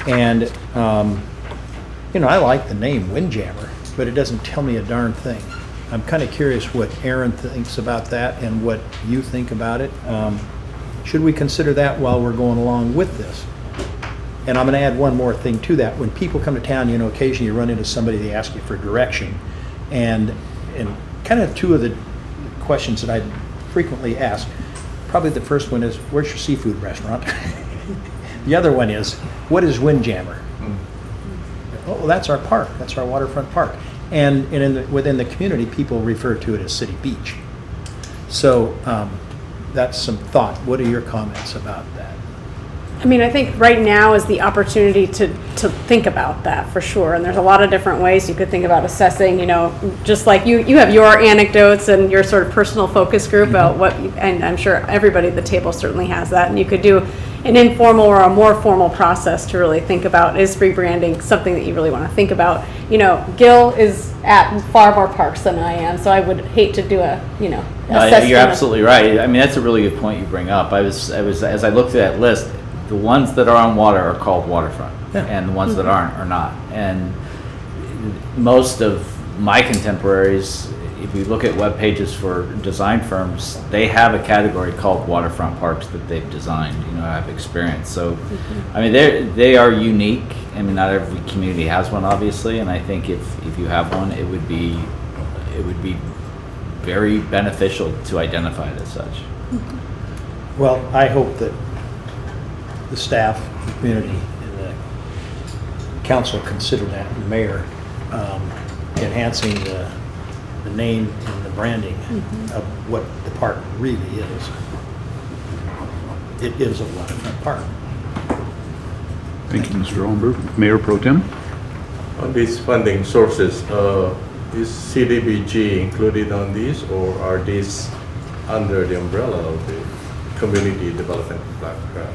And, I like the name Windjammer, but it doesn't tell me a darn thing. I'm kind of curious what Aaron thinks about that and what you think about it. Should we consider that while we're going along with this? And I'm going to add one more thing to that. When people come to town, occasionally you run into somebody, they ask you for direction. And kind of two of the questions that I frequently ask, probably the first one is, where's your seafood restaurant? The other one is, what is Windjammer? Oh, well, that's our park. That's our waterfront park. And within the community, people refer to it as City Beach. So that's some thought. What are your comments about that? I think right now is the opportunity to think about that for sure. And there's a lot of different ways you could think about assessing, just like you have your anecdotes and your sort of personal focus group about and I'm sure everybody at the table certainly has that. And you could do, an informal or a more formal process to really think about, is rebranding something that you really want to think about? You know, Gil is at far more parks than I am, so I would hate to do a, you know, assessment. You're absolutely right. I mean, that's a really good point you bring up. I was, as I looked at that list, the ones that are on water are called waterfront, and the ones that aren't are not. And most of my contemporaries, if you look at web pages for design firms, they have a category called waterfront parks that they've designed, you know, have experience. So, I mean, they are unique. I mean, not every community has one, obviously, and I think if you have one, it would be very beneficial to identify it as such. Well, I hope that the staff, the community, and the council consider that, and the mayor, enhancing the name and the branding of what the park really is. It is a waterfront park. Thank you, Mr. Oldenburg. Mayor Pro Tem? On these funding sources, is CDBG included on these, or are these under the umbrella of the community development program?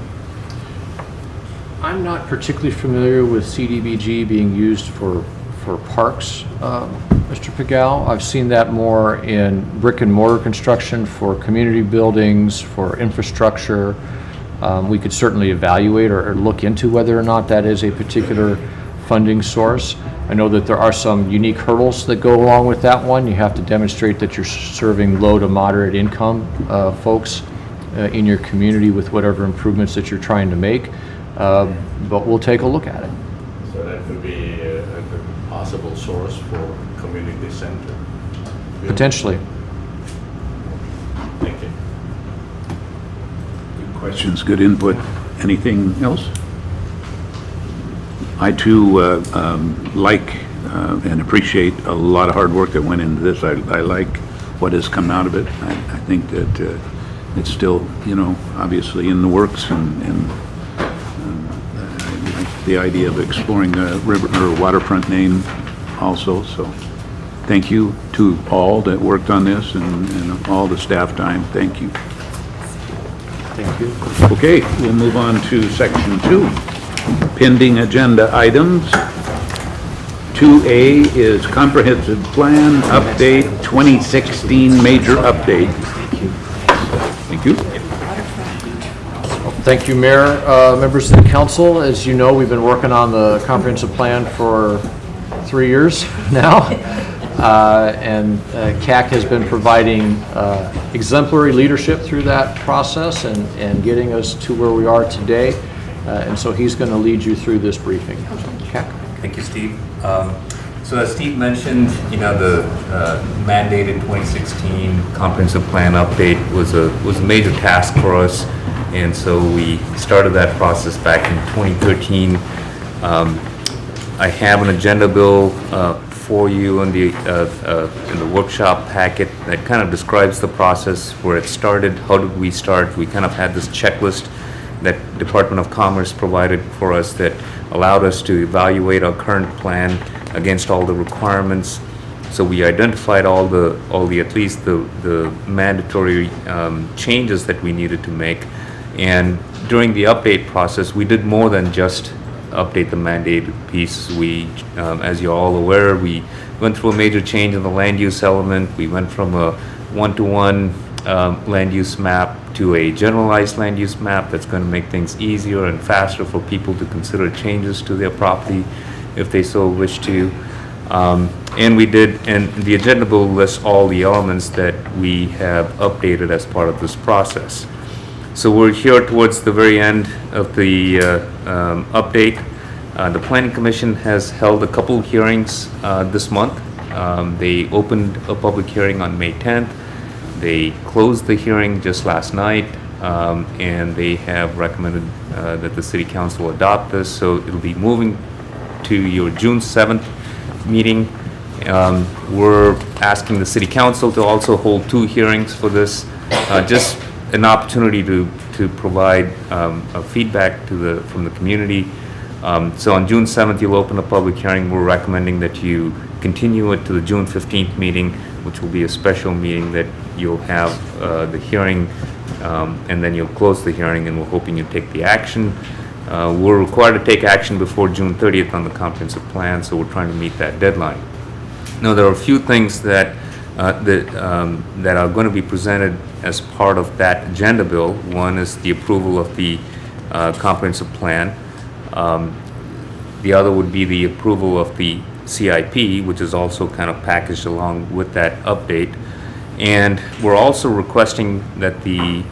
I'm not particularly familiar with CDBG being used for parks, Mr. Pagal. I've seen that more in brick and mortar construction for community buildings, for infrastructure. We could certainly evaluate or look into whether or not that is a particular funding source. I know that there are some unique hurdles that go along with that one. You have to demonstrate that you're serving low to moderate income folks in your community with whatever improvements that you're trying to make. But we'll take a look at it. So that could be a possible source for community center. Potentially. Thank you. Good questions, good input. Anything else? I too like and appreciate a lot of hard work that went into this. I like what has come out of it. I think that it's still, you know, obviously in the works, and I like the idea of exploring the river or waterfront name also. So thank you to all that worked on this and all the staff time. Thank you. Thank you. Okay, we'll move on to section 2. Pending agenda items. 2A is comprehensive plan update 2016 major update. Thank you. Thank you, Mayor. Members of the council, as you know, we've been working on the comprehensive plan for 3 years now. And CAC has been providing exemplary leadership through that process and getting us to where we are today. And so he's going to lead you through this briefing. CAC? Thank you, Steve. So as Steve mentioned, you know, the mandated 2016 comprehensive plan update was a major task for us, and so we started that process back in 2013. I have an agenda bill for you in the workshop packet that kind of describes the process, where it started, how did we start. We kind of had this checklist that Department of Commerce provided for us that allowed us to evaluate our current plan against all the requirements. So we identified all the at least the mandatory changes that we needed to make. And during the update process, we did more than just update the mandated piece. We, as you're all aware, we went through a major change in the land use element. We went from a one-to-one land use map to a generalized land use map that's going to make things easier and faster for people to consider changes to their property if they so wish to. And we did, and the agenda bill lists all the elements that we have updated as part of this process. So we're here towards the very end of the update. The Planning Commission has held a couple hearings this month. They opened a public hearing on May 10th. They closed the hearing just last night, and they have recommended that the City Council adopt this. So it'll be moving to your June 7th meeting. We're asking the City Council to also hold 2 hearings for this, just an opportunity to provide a feedback from the community. So on June 7th, you'll open a public hearing. We're recommending that you continue it to the June 15th meeting which will be a special meeting that you'll have the hearing, and then you'll close the hearing, and we're hoping you take the action. We're required to take action before June 30th on the comprehensive plan, so we're trying to meet that deadline. Now, there are a few things that that are going to be presented as part of that agenda bill. One is the approval of the comprehensive plan. The other would be the approval of the CIP, which is also kind of packaged along with that update. And we're also requesting that the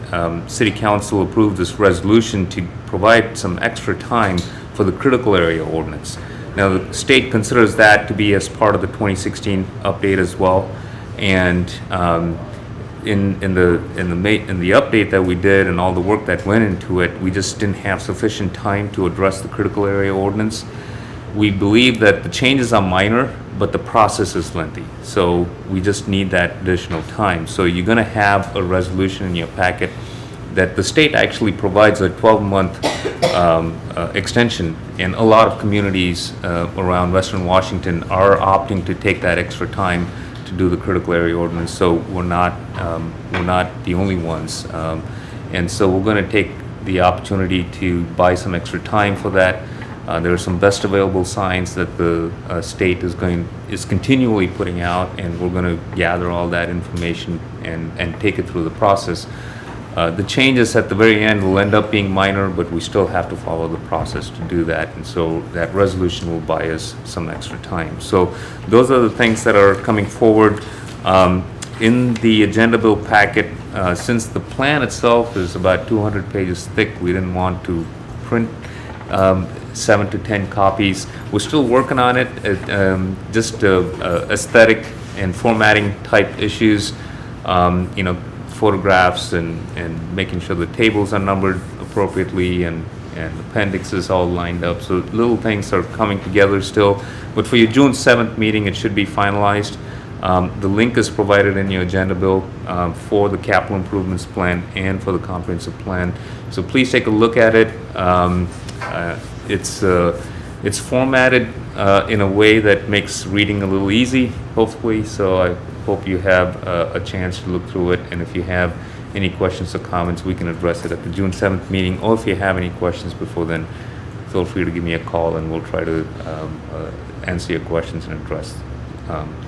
City Council approve this resolution to provide some extra time for the critical area ordinance. Now, the state considers that to be as part of the 2016 update as well. And in the update that we did and all the work that went into it, we just didn't have sufficient time to address the critical area ordinance. We believe that the changes are minor, but the process is lengthy. So we just need that additional time. So you're going to have a resolution in your packet that the state actually provides a 12-month extension, and a lot of communities around Western Washington are opting to take that extra time to do the critical area ordinance. So we're not the only ones, and so we're going to take the opportunity to buy some extra time for that. There are some best available signs that the state is continually putting out, and we're going to gather all that information and take it through the process. The changes at the very end will end up being minor, but we still have to follow the process to do that, and so that resolution will buy us some extra time. So those are the things that are coming forward. In the agenda bill packet, since the plan itself is about 200 pages thick, we didn't want to print 7 to 10 copies. We're still working on it, just aesthetic and formatting type issues, photographs and making sure the tables are numbered appropriately and appendixes all lined up. So little things are coming together still. But for your June 7th meeting, it should be finalized. The link is provided in your agenda bill for the capital improvements plan and for the comprehensive plan. So please take a look at it. It's formatted in a way that makes reading a little easy, hopefully. So I hope you have a chance to look through it. And if you have any questions or comments, we can address it at the June 7th meeting. Or if you have any questions before then, feel free to give me a call and we'll try to answer your questions and address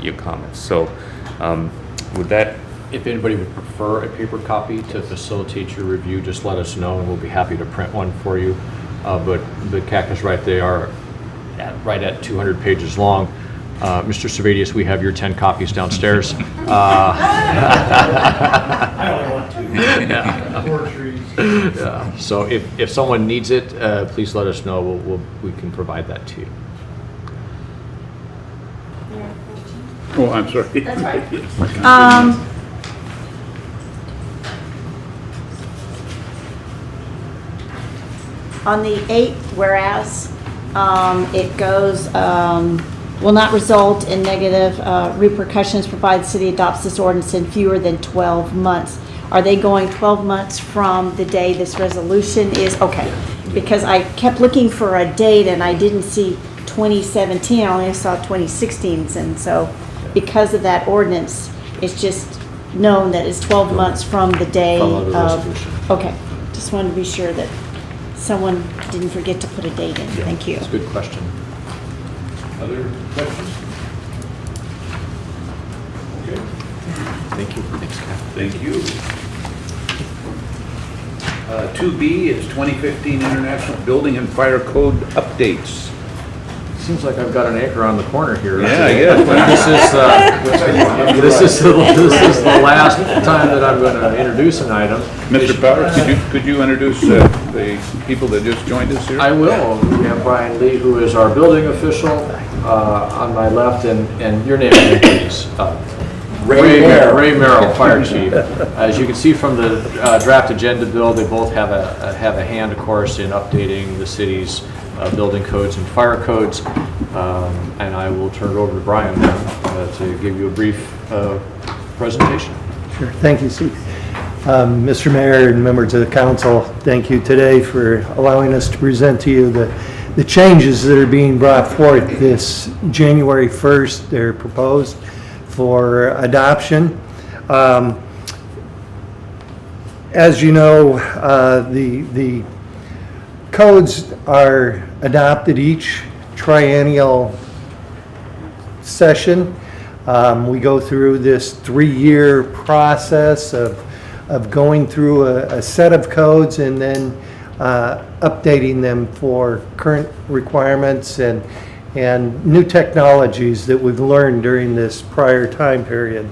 your comments. So with that, If anybody would prefer a paper copy to facilitate your review, just let us know and we'll be happy to print one for you. But the Cactus, right, they are right at 200 pages long. Mr. Servadius, we have your 10 copies downstairs. I only want to. So if someone needs it, please let us know. We can provide that to you. Oh, I'm sorry. That's right. On the 8th, whereas, it goes, will not result in negative repercussions provided the city adopts this ordinance in fewer than 12 months. Are they going 12 months from the day this resolution is? Okay, because I kept looking for a date and I didn't see 2017, I only saw 2016, and so because of that ordinance, it's just known that it's 12 months from the day Follow the of. resolution. Okay, just wanted to be sure that someone didn't forget to put a date in. Thank you. That's a good question. Other questions? Okay, Thank you. Thanks, Kat. thank you. 2B is 2015 International Building and Fire Code updates. Seems like I've got an anchor on the corner here. Yeah, I guess. This is the last time that I'm going to introduce an item. Mr. Powers, could you introduce the people that just joined us here? I will. We have Brian Lee, who is our building official, on my left, and your name again, please. Ray Merrill, Fire Chief. As you can see from the draft agenda bill, they both have a hand, of course, in updating the city's building codes and fire codes. And I will turn it over to Brian now to give you a brief presentation. Sure. Thank you, Steve. Mr. Mayor and members of the council, thank you today for allowing us to present to you the changes that are being brought forth this January 1st. They're proposed for adoption. As you know, the codes are adopted each triennial session. We go through this 3-year process of going through a set of codes and then updating them for current requirements and new technologies that we've learned during this prior time period.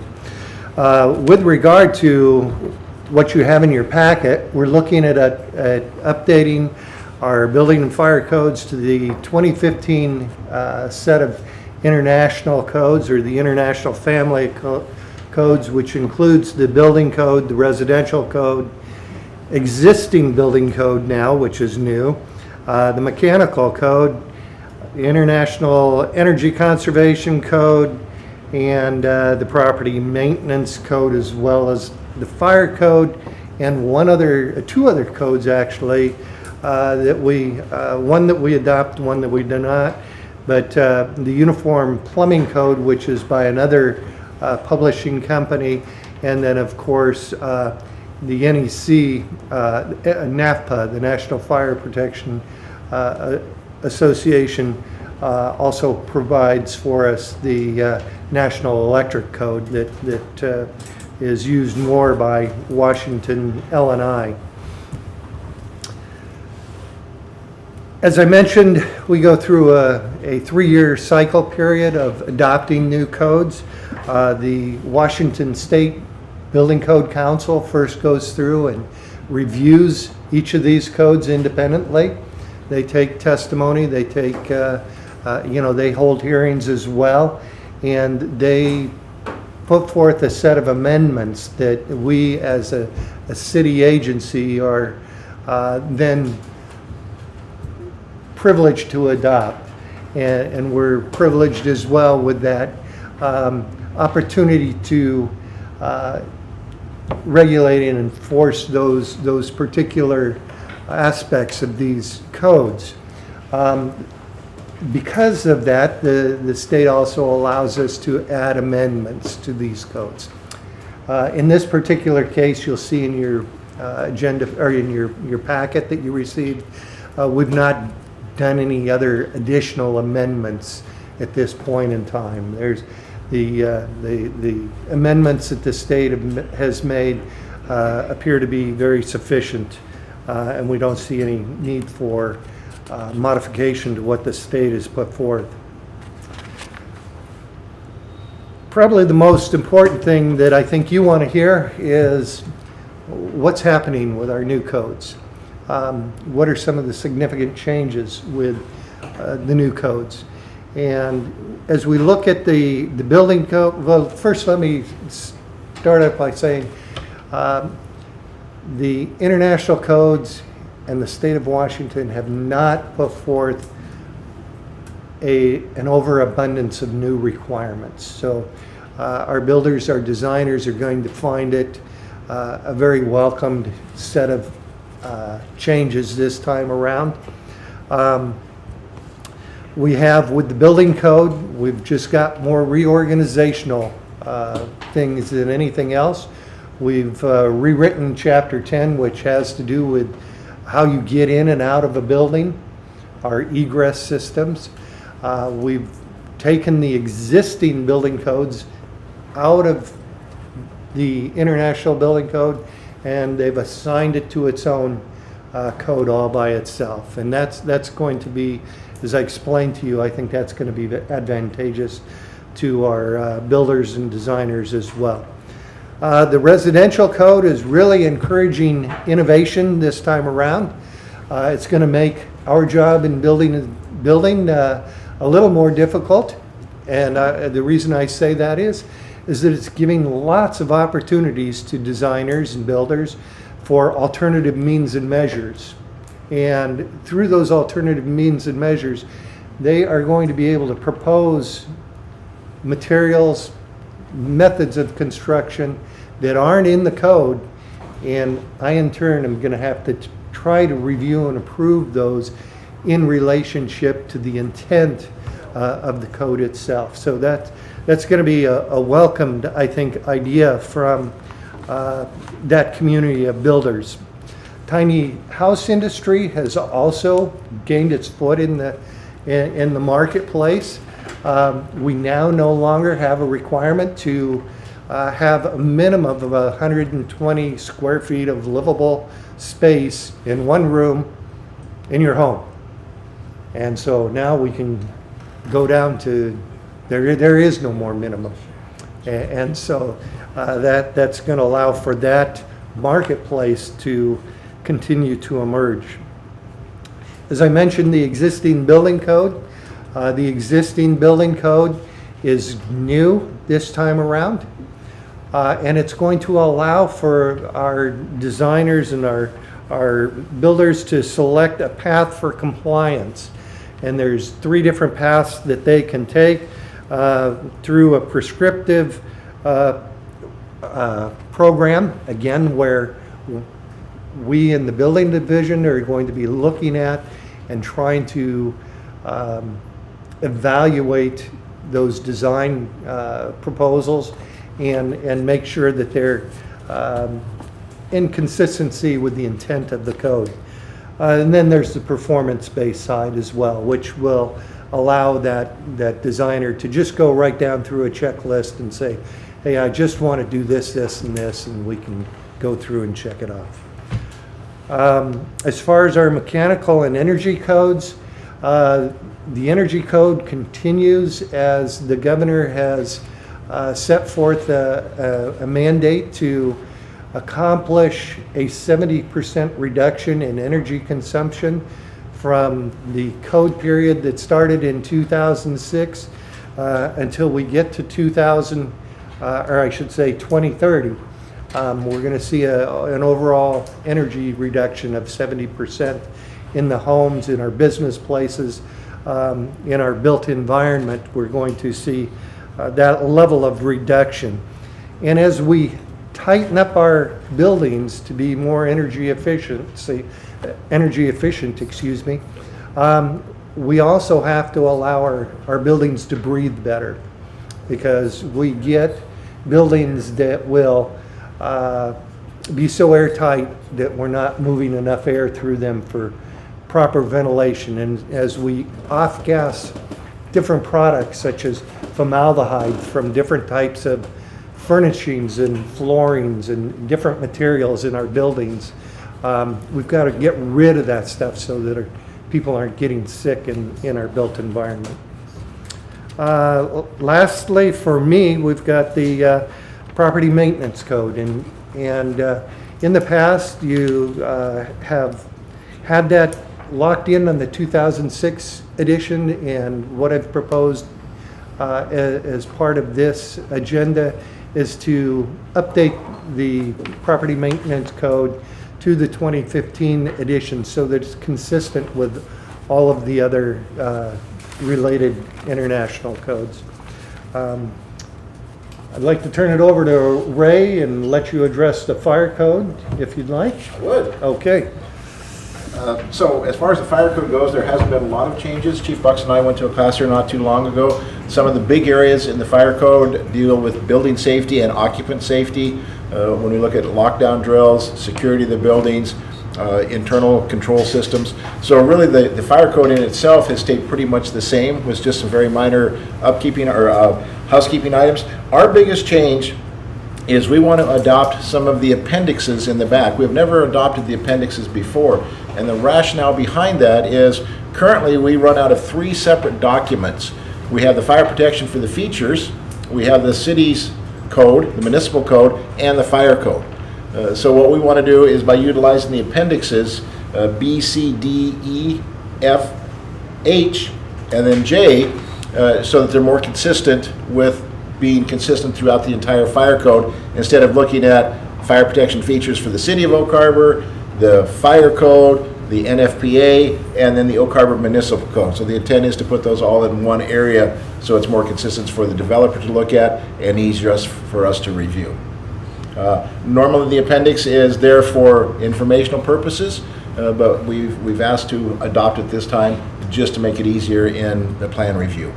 With regard to what you have in your packet, we're looking at updating our building and fire codes to the 2015 set of international codes, or the International Family Codes, which includes the building code, the residential code, existing building code now, which is new, the mechanical code, the International Energy Conservation Code, and the Property Maintenance Code, as well as the Fire Code, and two other codes actually, one that we adopt, one that we do not. But the Uniform Plumbing Code, which is by another publishing company, and then of course the NEC, NAFPA, the National Fire Protection Association, also provides for us the National Electric Code that is used more by Washington L&I. As I mentioned, we go through a 3-year cycle period of adopting new codes. The Washington State Building Code Council first goes through and reviews each of these codes independently. They take testimony, they take, they hold hearings as well, and they put forth a set of amendments that we as a city agency are then privileged to adopt, and we're privileged as well with that opportunity to regulate and enforce those particular aspects of these codes. Because of that, the state also allows us to add amendments to these codes. In this particular case, you'll see in your agenda, or in your packet that you received, we've not done any other additional amendments at this point in time. There's the amendments that the state has made appear to be very sufficient, and we don't see any need for modification to what the state has put forth. Probably the most important thing that I think you want to hear is what's happening with our new codes. What are some of the significant changes with the new codes? And as we look at the building code, well, first let me start out by saying the international codes and the state of Washington have not put forth an overabundance of new requirements. So our builders, our designers are going to find it a very welcomed set of changes this time around. We have, with the building code, we've just got more reorganizational things than anything else. We've rewritten Chapter 10, which has to do with how you get in and out of a building, our egress systems. We've taken the existing building codes out of the International Building Code, and they've assigned it to its own code all by itself. And that's going to be, as I explained to you, I think that's going to be advantageous to our builders and designers as well. The residential code is really encouraging innovation this time around. It's going to make our job in building a little more difficult. And the reason I say that is that it's giving lots of opportunities to designers and builders for alternative means and measures. And through those alternative means and measures, they are going to be able to propose materials, methods of construction that aren't in the code, and I in turn am going to have to try to review and approve those in relationship to the intent of the code itself. So that's that's going to be a welcomed, I think, idea from that community of builders. Tiny house industry has also gained its foot in the marketplace. We now no longer have a requirement to have a minimum of 120 square feet of livable space in one room in your home. And so now we can go down to, there is no more minimum. And so that's going to allow for that marketplace to continue to emerge. As I mentioned, the existing building code. The existing building code is new this time around. And it's going to allow for our designers and our builders to select a path for compliance. And there's 3 different paths that they can take through a prescriptive program, again, where we in the building division are going to be looking at and trying to evaluate those design proposals and make sure that they're in consistency with the intent of the code. And then there's the performance-based side as well, which will allow that designer to just go right down through a checklist and say, hey, I just want to do this, this, and this, and we can go through and check it off. As far as our mechanical and energy codes, the energy code continues as the governor has set forth a mandate to accomplish a 70% reduction in energy consumption from the code period that started in 2006 until we get to 2030. We're going to see an overall energy reduction of 70% in the homes, in our business places, in our built environment. We're going to see that level of reduction. And as we tighten up our buildings to be more energy efficient, we also have to allow our buildings to breathe better, because we get buildings that will be so airtight that we're not moving enough air through them for proper ventilation. And as we off-gas different products such as formaldehyde from different types of furnishings and floorings and different materials in our buildings, we've got to get rid of that stuff so that people aren't getting sick in our built environment. Lastly, for me, we've got the property maintenance code, and in the past you have had that locked in on the 2006 edition, and what I've proposed as part of this agenda is to update the property maintenance code to the 2015 edition so that it's consistent with all of the other related international codes. I'd like to turn it over to Ray and let you address the fire code, if you'd like. I would. Okay. So as far as the fire code goes, there hasn't been a lot of changes. Chief Bucks and I went to a class here not too long ago. Some of the big areas in the fire code deal with building safety and occupant safety. When we look at lockdown drills, security of the buildings, internal control systems. So really the fire code in itself has stayed pretty much the same, with just some very minor upkeeping or housekeeping items. Our biggest change is we want to adopt some of the appendixes in the back. We've never adopted the appendixes before, and the rationale behind that is currently we run out of 3 separate documents. We have the fire protection for the features, we have the city's code, the municipal code, and the fire code. So what we want to do is, by utilizing the appendixes B, C, D, E, F, H, and then J, so that they're more consistent with being consistent throughout the entire fire code, instead of looking at fire protection features for the city of Oak Harbor, the fire code, the NFPA, and then the Oak Harbor Municipal Code. So the intent is to put those all in one area so it's more consistent for the developer to look at and easier for us to review. Normally the appendix is there for informational purposes, but we've asked to adopt it this time just to make it easier in the plan review.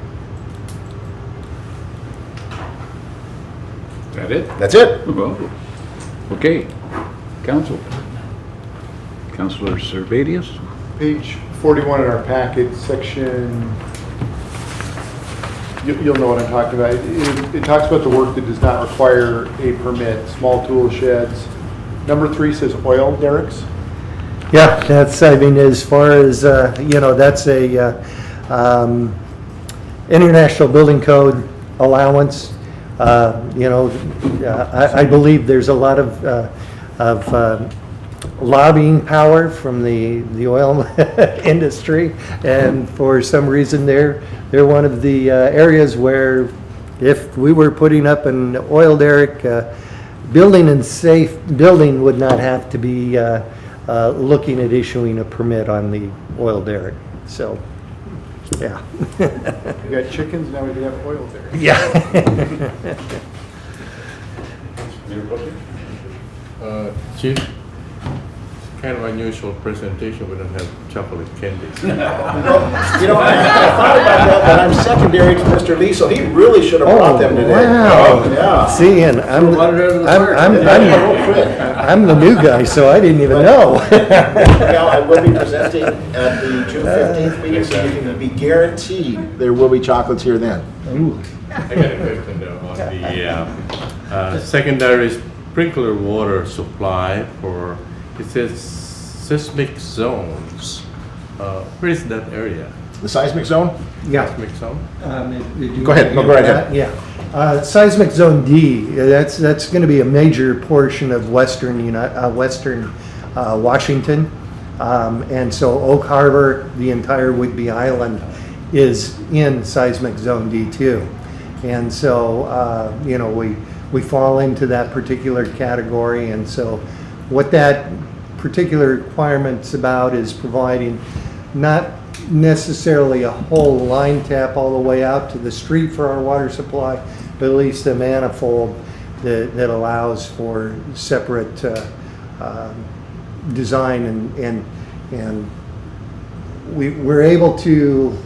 That it? That's it. Well, okay. Council. Councilor Servadius? Page 41 in our packet, section, you'll know what I'm talking about. It talks about the work that does not require a permit, small tool sheds. Number 3 says oil derricks. Yeah, that's, I mean, as far as, that's a International Building Code allowance. I believe there's a lot of lobbying power from the oil industry, and for some reason they're one of the areas where if we were putting up an oil derrick, building and safe building would not have to be looking at issuing a permit on the oil derrick. So, yeah. We got chickens, now we can have oil derricks. Yeah. Chief, it's kind of unusual presentation, we don't have chocolate candies. I thought about that, but I'm secondary to Mr. Lee, so he really should have brought them today. Wow. Yeah. See, and I'm the new guy, so I didn't even know. Now, I will be presenting at the June 15th meeting, so you can be guaranteed there will be chocolates here then. I got a question though on the secondary sprinkler water supply for, it says seismic zones. Where is that area? The seismic zone? Yeah. Seismic zone? Go ahead, no, go right ahead. Yeah. Seismic Zone D, that's going to be a major portion of western Washington. And so Oak Harbor, the entire Whidbey Island is in Seismic Zone D2. And so, we fall into that particular category. And so what that particular requirement's about is providing not necessarily a whole line tap all the way out to the street for our water supply, but at least a manifold that allows for separate design, and we're able to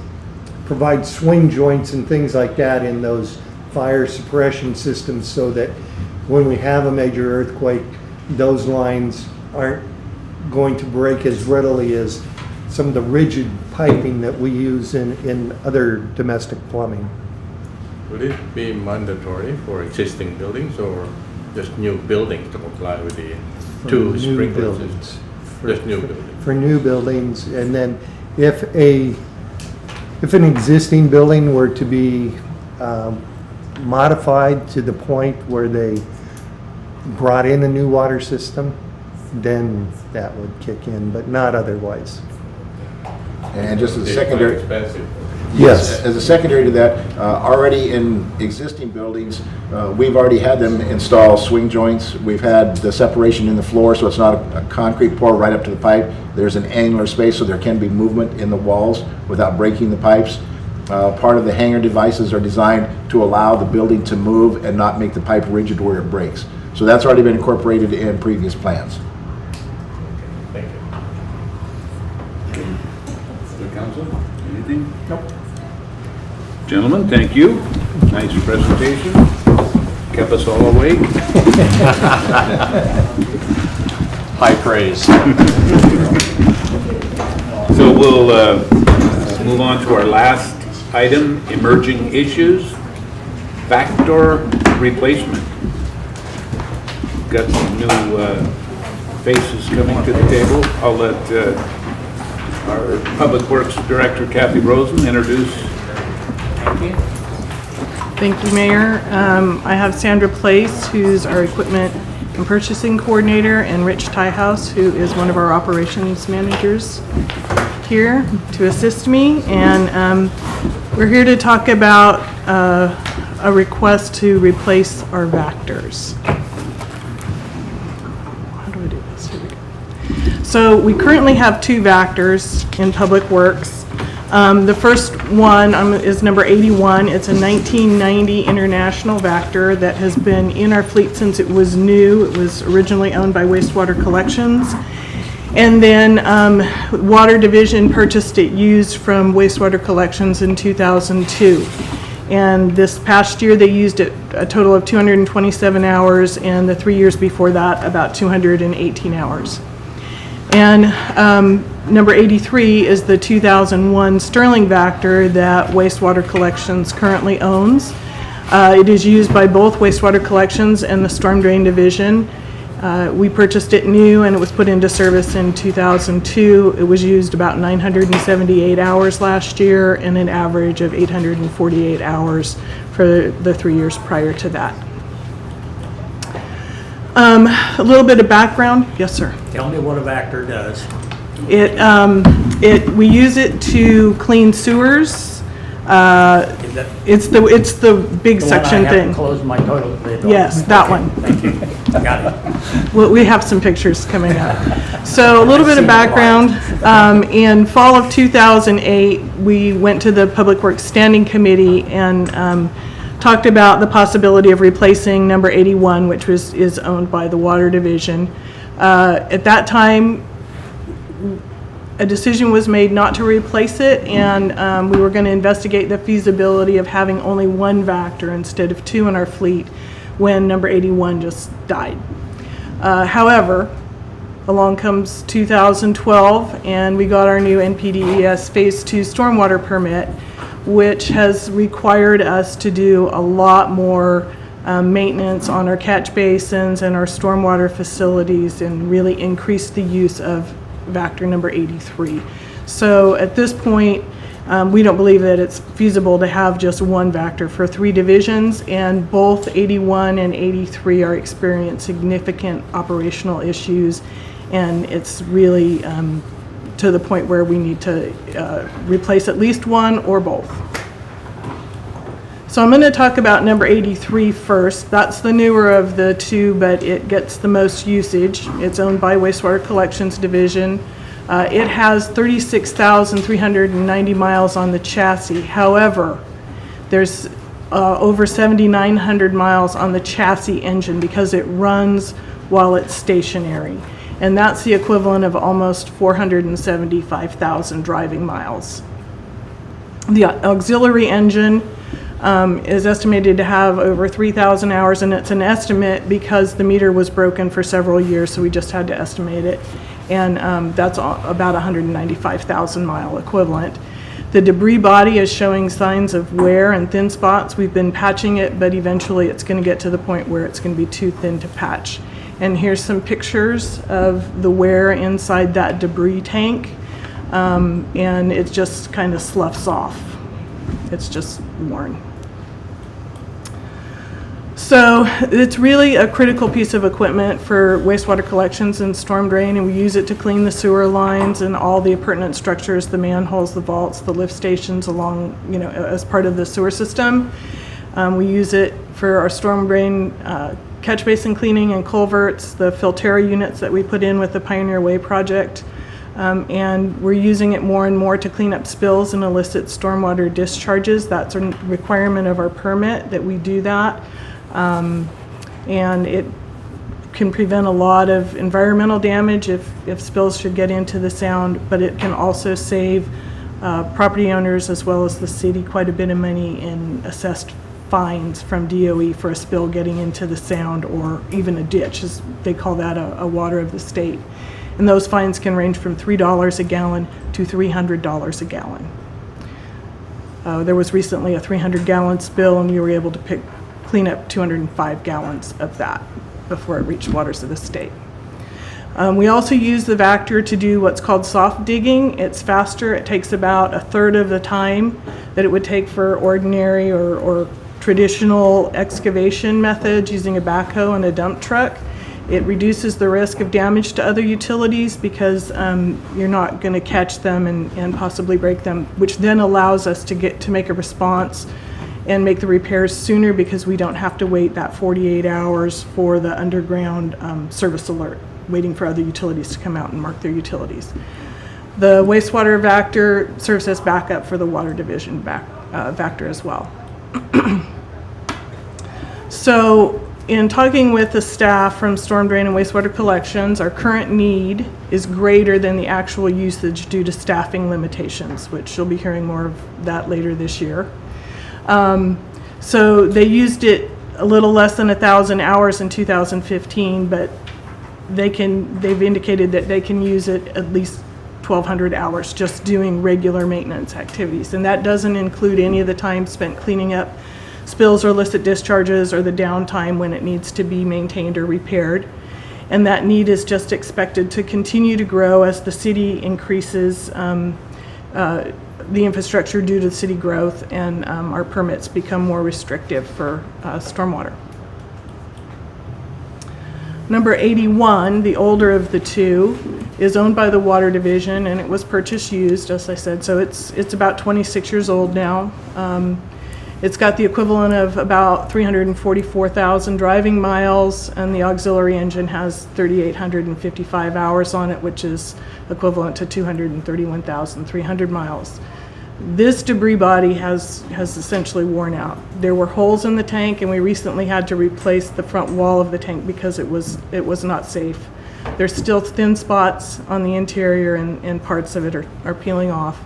provide swing joints and things like that in those fire suppression systems, so that when we have a major earthquake, those lines aren't going to break as readily as some of the rigid piping that we use in other domestic plumbing. Would it be mandatory for existing buildings or just new buildings to comply with the two New sprinkler buildings. systems? Just new buildings. For new buildings, and then if an existing building were to be modified to the point where they brought in a new water system, then that would kick in, but not otherwise. And just as a It's secondary. not expensive. Yes. As a secondary to that, already in existing buildings, we've already had them install swing joints. We've had the separation in the floor, so it's not a concrete pour right up to the pipe. There's an angular space, so there can be movement in the walls without breaking the pipes. Part of the hanger devices are designed to allow the building to move and not make the pipe rigid where it breaks. So that's already been incorporated in previous plans. Thank you. The council, anything? Nope. Gentlemen, thank you. Nice presentation. Kept us all awake. High praise. So we'll move on to our last item, emerging issues, backdoor replacement. Got some new faces coming to the table. I'll let our Public Works Director, Kathy Rosen, introduce. Thank you, Mayor. I have Sandra Place, who's our Equipment and Purchasing Coordinator, and Rich Tyhouse, who is one of our operations managers here to assist me. And we're here to talk about a request to replace our Vactors. How do I do this? Here we go. So we currently have two Vactors in Public Works. The first one is number 81. It's a 1990 International Vactor that has been in our fleet since it was new. It was originally owned by Wastewater Collections. And then Water Division purchased it used from Wastewater Collections in 2002. And this past year, they used it a total of 227 hours, and the 3 years before that, about 218 hours. And number 83 is the 2001 Sterling Vector that Wastewater Collections currently owns. It is used by both Wastewater Collections and the Storm Drain Division. We purchased it new and it was put into service in 2002. It was used about 978 hours last year and an average of 848 hours for the 3 years prior to that. A little bit of background. Yes, sir. Tell me what a Vector does. We use it to clean sewers. Is that It's the big the one I section have to thing. close my toilet lid on? Yes, that one. Thank you. Got it. Well, we have some pictures coming up. So a little bit of background. In fall of 2008, we went to the Public Works Standing Committee and talked about the possibility of replacing number 81, which is owned by the Water Division. At that time, a decision was made not to replace it, and we were going to investigate the feasibility of having only one Vector instead of two in our fleet when number 81 just died. However, along comes 2012, and we got our new NPDES Phase 2 stormwater permit, which has required us to do a lot more maintenance on our catch basins and our stormwater facilities and really increase the use of Vector number 83. So at this point, we don't believe that it's feasible to have just one Vector for 3 divisions, and both 81 and 83 are experiencing significant operational issues, and it's really to the point where we need to replace at least one or both. So I'm going to talk about number 83 first. That's the newer of the two, but it gets the most usage. It's owned by Wastewater Collections Division. It has 36,390 miles on the chassis. However, there's over 7,900 miles on the chassis engine because it runs while it's stationary. And that's the equivalent of almost 475,000 driving miles. The auxiliary engine is estimated to have over 3,000 hours, and it's an estimate because the meter was broken for several years, so we just had to estimate it. And that's about 195,000 mile equivalent. The debris body is showing signs of wear and thin spots. We've been patching it, but eventually it's going to get to the point where it's going to be too thin to patch. And here's some pictures of the wear inside that debris tank. And it just kind of sloughs off. It's just worn. So it's really a critical piece of equipment for wastewater collections and storm drain, and we use it to clean the sewer lines and all the appurtenant structures, the manholes, the vaults, the lift stations along, as part of the sewer system. We use it for our storm drain catch basin cleaning and culverts, the Filterra units that we put in with the Pioneer Way project. And we're using it more and more to clean up spills and illicit stormwater discharges. That's a requirement of our permit that we do that. And it can prevent a lot of environmental damage if spills should get into the sound, but it can also save property owners as well as the city quite a bit of money in assessed fines from DOE for a spill getting into the sound or even a ditch, as they call that a water of the state. And those fines can range from $3 a gallon to $300 a gallon. There was recently a 300-gallon spill, and we were able to clean up 205 gallons of that before it reached waters of the state. We also use the Vector to do what's called soft digging. It's faster. It takes about a third of the time that it would take for ordinary or traditional excavation methods using a backhoe and a dump truck. It reduces the risk of damage to other utilities because you're not going to catch them and possibly break them, which then allows us to make a response and make the repairs sooner because we don't have to wait that 48 hours for the underground service alert, waiting for other utilities to come out and mark their utilities. The wastewater Vector serves as backup for the water division Vector as well. So in talking with the staff from Storm Drain and Wastewater Collections, our current need is greater than the actual usage due to staffing limitations, which you'll be hearing more of that later this year. So they used it a little less than 1,000 hours in 2015, but they've indicated that they can use it at least 1,200 hours just doing regular maintenance activities. And that doesn't include any of the time spent cleaning up spills or illicit discharges or the downtime when it needs to be maintained or repaired. And that need is just expected to continue to grow as the city increases the infrastructure due to city growth and our permits become more restrictive for stormwater. Number 81, the older of the two, is owned by the Water Division, and it was purchased used, as I said, so it's about 26 years old now. It's got the equivalent of about 344,000 driving miles, and the auxiliary engine has 3,855 hours on it, which is equivalent to 231,300 miles. This debris body has essentially worn out. There were holes in the tank, and we recently had to replace the front wall of the tank because it was not safe. There's still thin spots on the interior, and parts of it are peeling off.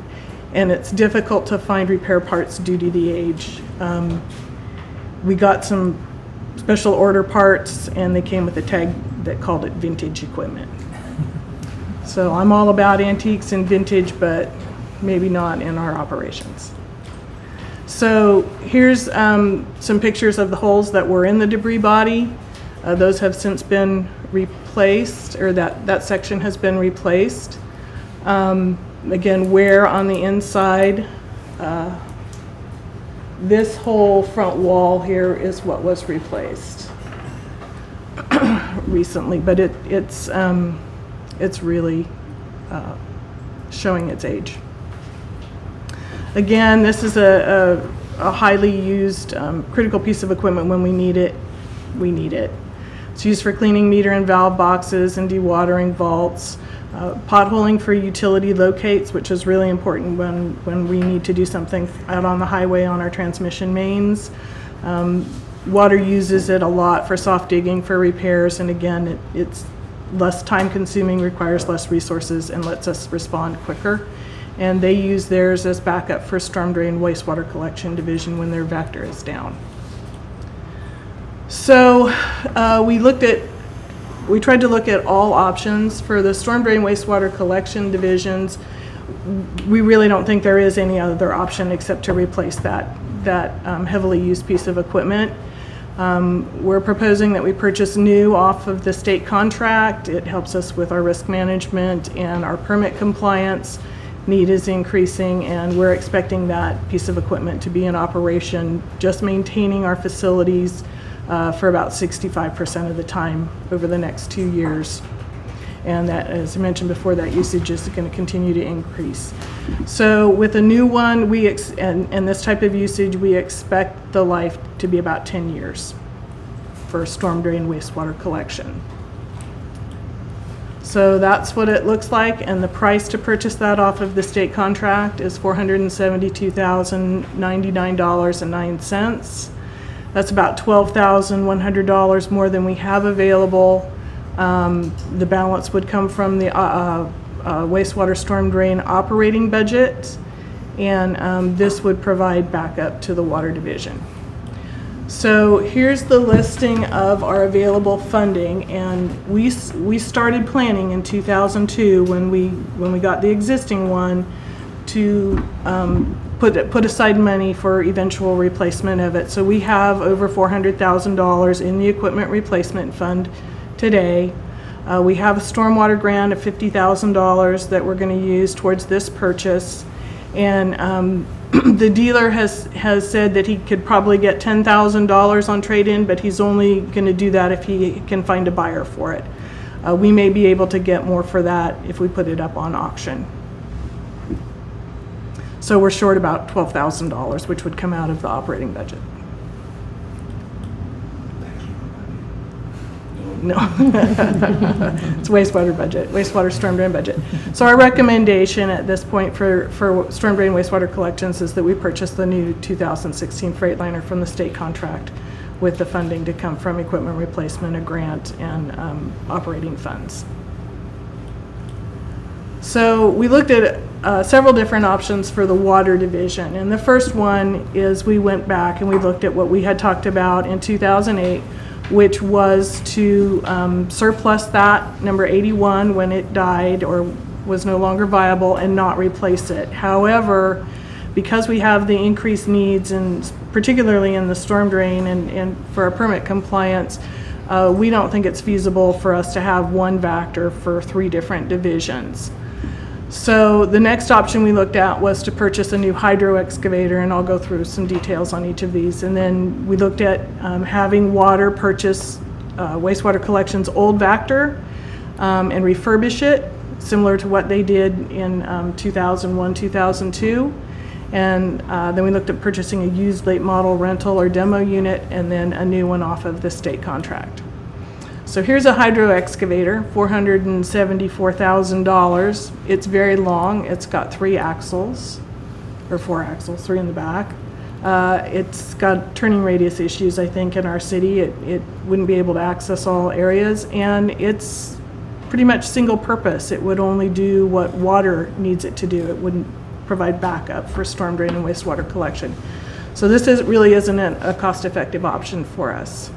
And it's difficult to find repair parts due to the age. We got some special order parts, and they came with a tag that called it vintage equipment. So I'm all about antiques and vintage, but maybe not in our operations. So here's some pictures of the holes that were in the debris body. Those have since been replaced, or that section has been replaced. Again, wear on the inside. This whole front wall here is what was replaced recently, but it's really showing its age. Again, this is a highly used critical piece of equipment. When we need it, we need it. It's used for cleaning meter and valve boxes and dewatering vaults. Potholing for utility locates, which is really important when we need to do something out on the highway on our transmission mains. Water uses it a lot for soft digging for repairs, and again, it's less time consuming, requires less resources, and lets us respond quicker. And they use theirs as backup for storm drain wastewater collection division when their vector is down. So we tried to look at all options for the storm drain wastewater collection divisions. We really don't think there is any other option except to replace that heavily used piece of equipment. We're proposing that we purchase new off of the state contract. It helps us with our risk management and our permit compliance. Need is increasing, and we're expecting that piece of equipment to be in operation, just maintaining our facilities for about 65% of the time over the next 2 years. And that, as I mentioned before, that usage is going to continue to increase. So with a new one, and this type of usage, we expect the life to be about 10 years for storm drain wastewater collection. So that's what it looks like, and the price to purchase that off of the state contract is $472,099.09. That's about $12,100 more than we have available. The balance would come from the wastewater storm drain operating budget, and this would provide backup to the Water Division. So here's the listing of our available funding, and we started planning in 2002 when we got the existing one to put aside money for eventual replacement of it. So we have over $400,000 in the equipment replacement fund today. We have a stormwater grant of $50,000 that we're going to use towards this purchase, and the dealer has said that he could probably get $10,000 on trade-in, but he's only going to do that if he can find a buyer for it. We may be able to get more for that if we put it up on auction. So we're short about $12,000, which would come out of the operating budget. No. It's wastewater budget, wastewater storm drain budget. So our recommendation at this point for storm drain wastewater collections is that we purchase the new 2016 Freightliner from the state contract with the funding to come from equipment replacement, a grant, and operating funds. So we looked at several different options for the water division. And the first one is we went back and we looked at what we had talked about in 2008, which was to surplus that number 81 when it died or was no longer viable and not replace it. However, because we have the increased needs, and particularly in the storm drain and for our permit compliance, we don't think it's feasible for us to have one Vactor for 3 different divisions. So the next option we looked at was to purchase a new hydro excavator, and I'll go through some details on each of these. And then we looked at having water purchase wastewater collection's old Vactor and refurbish it, similar to what they did in 2001, 2002. And then we looked at purchasing a used late model rental or demo unit, and then a new one off of the state contract. So here's a hydro excavator, $474,000. It's very long. It's got 3 axles, or 4 axles, 3 in the back. It's got turning radius issues, I think, in our city. It wouldn't be able to access all areas, and it's pretty much single purpose. It would only do what water needs it to do. It wouldn't provide backup for storm drain and wastewater collection. So this really isn't a cost-effective option for us.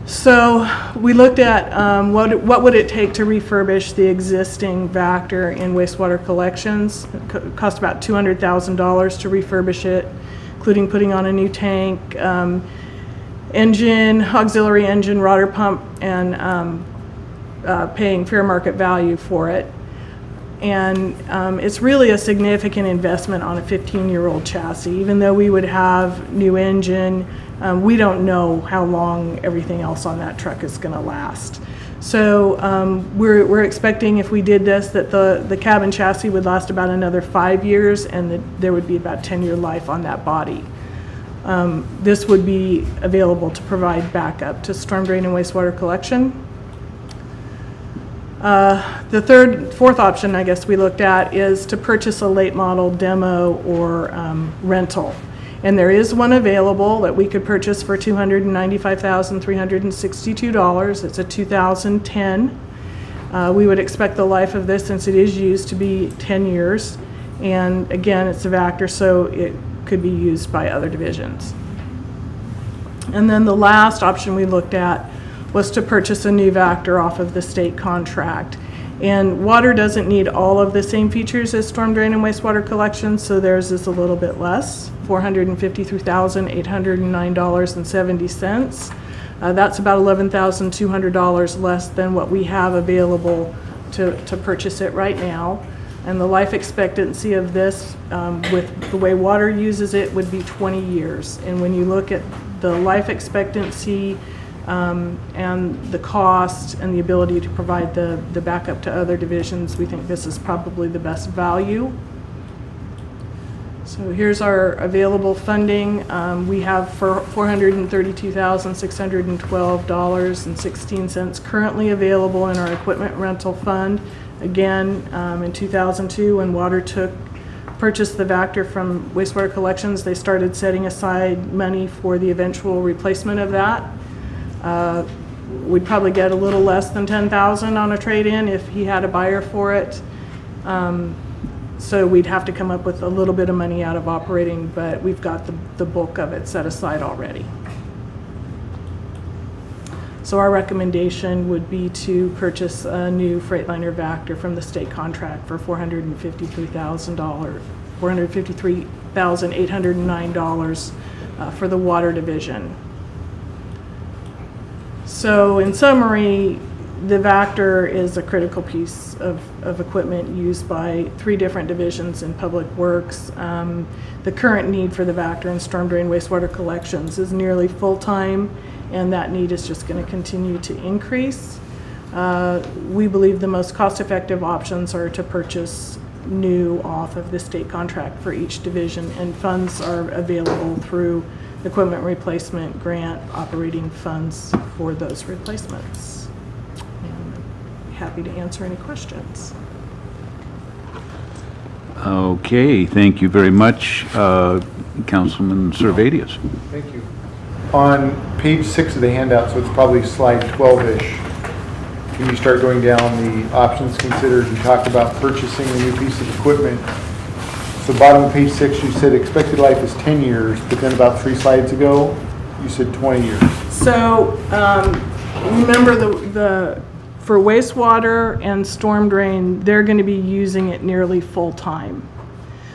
So we looked at what would it take to refurbish the existing Vactor in wastewater collections. It cost about $200,000 to refurbish it, including putting on a new tank, engine, auxiliary engine, rotor pump, and paying fair market value for it. And it's really a significant investment on a 15-year-old chassis. Even though we would have new engine, we don't know how long everything else on that truck is going to last. So we're expecting, if we did this, that the cabin chassis would last about another 5 years, and that there would be about 10-year life on that body. This would be available to provide backup to storm drain and wastewater collection. The fourth option, I guess, we looked at is to purchase a late model demo or rental. And there is one available that we could purchase for $295,362. It's a 2010. We would expect the life of this, since it is used, to be 10 years. And again, it's a Vactor, so it could be used by other divisions. And then the last option we looked at was to purchase a new Vactor off of the state contract. And water doesn't need all of the same features as storm drain and wastewater collection, so theirs is a little bit less, $453,809.70. That's about $11,200 less than what we have available to purchase it right now. And the life expectancy of this, with the way water uses it, would be 20 years. And when you look at the life expectancy and the cost and the ability to provide the backup to other divisions, we think this is probably the best value. So here's our available funding. We have for $432,612.16 currently available in our equipment rental fund. Again, in 2002, when water purchased the Vactor from wastewater collections, they started setting aside money for the eventual replacement of that. We'd probably get a little less than $10,000 on a trade-in if he had a buyer for it. So we'd have to come up with a little bit of money out of operating, but we've got the bulk of it set aside already. So our recommendation would be to purchase a new Freightliner Vactor from the state contract for $453,809 for the water division. So in summary, the Vactor is a critical piece of equipment used by 3 different divisions in Public Works. The current need for the Vactor in storm drain wastewater collections is nearly full-time, and that need is just going to continue to increase. We believe the most cost-effective options are to purchase new off of the state contract for each division, and funds are available through equipment replacement grant operating funds for those replacements. And I'm happy to answer any questions. Okay, thank you very much, Councilman Servadius. Thank you. On page 6 of the handout, so it's probably slide 12-ish, when you start going down the options considered, you talked about purchasing a new piece of equipment. So bottom of page 6, you said expected life is 10 years, but then about 3 slides ago, you said 20 years. So, remember for wastewater and storm drain, they're gonna be using it nearly full-time.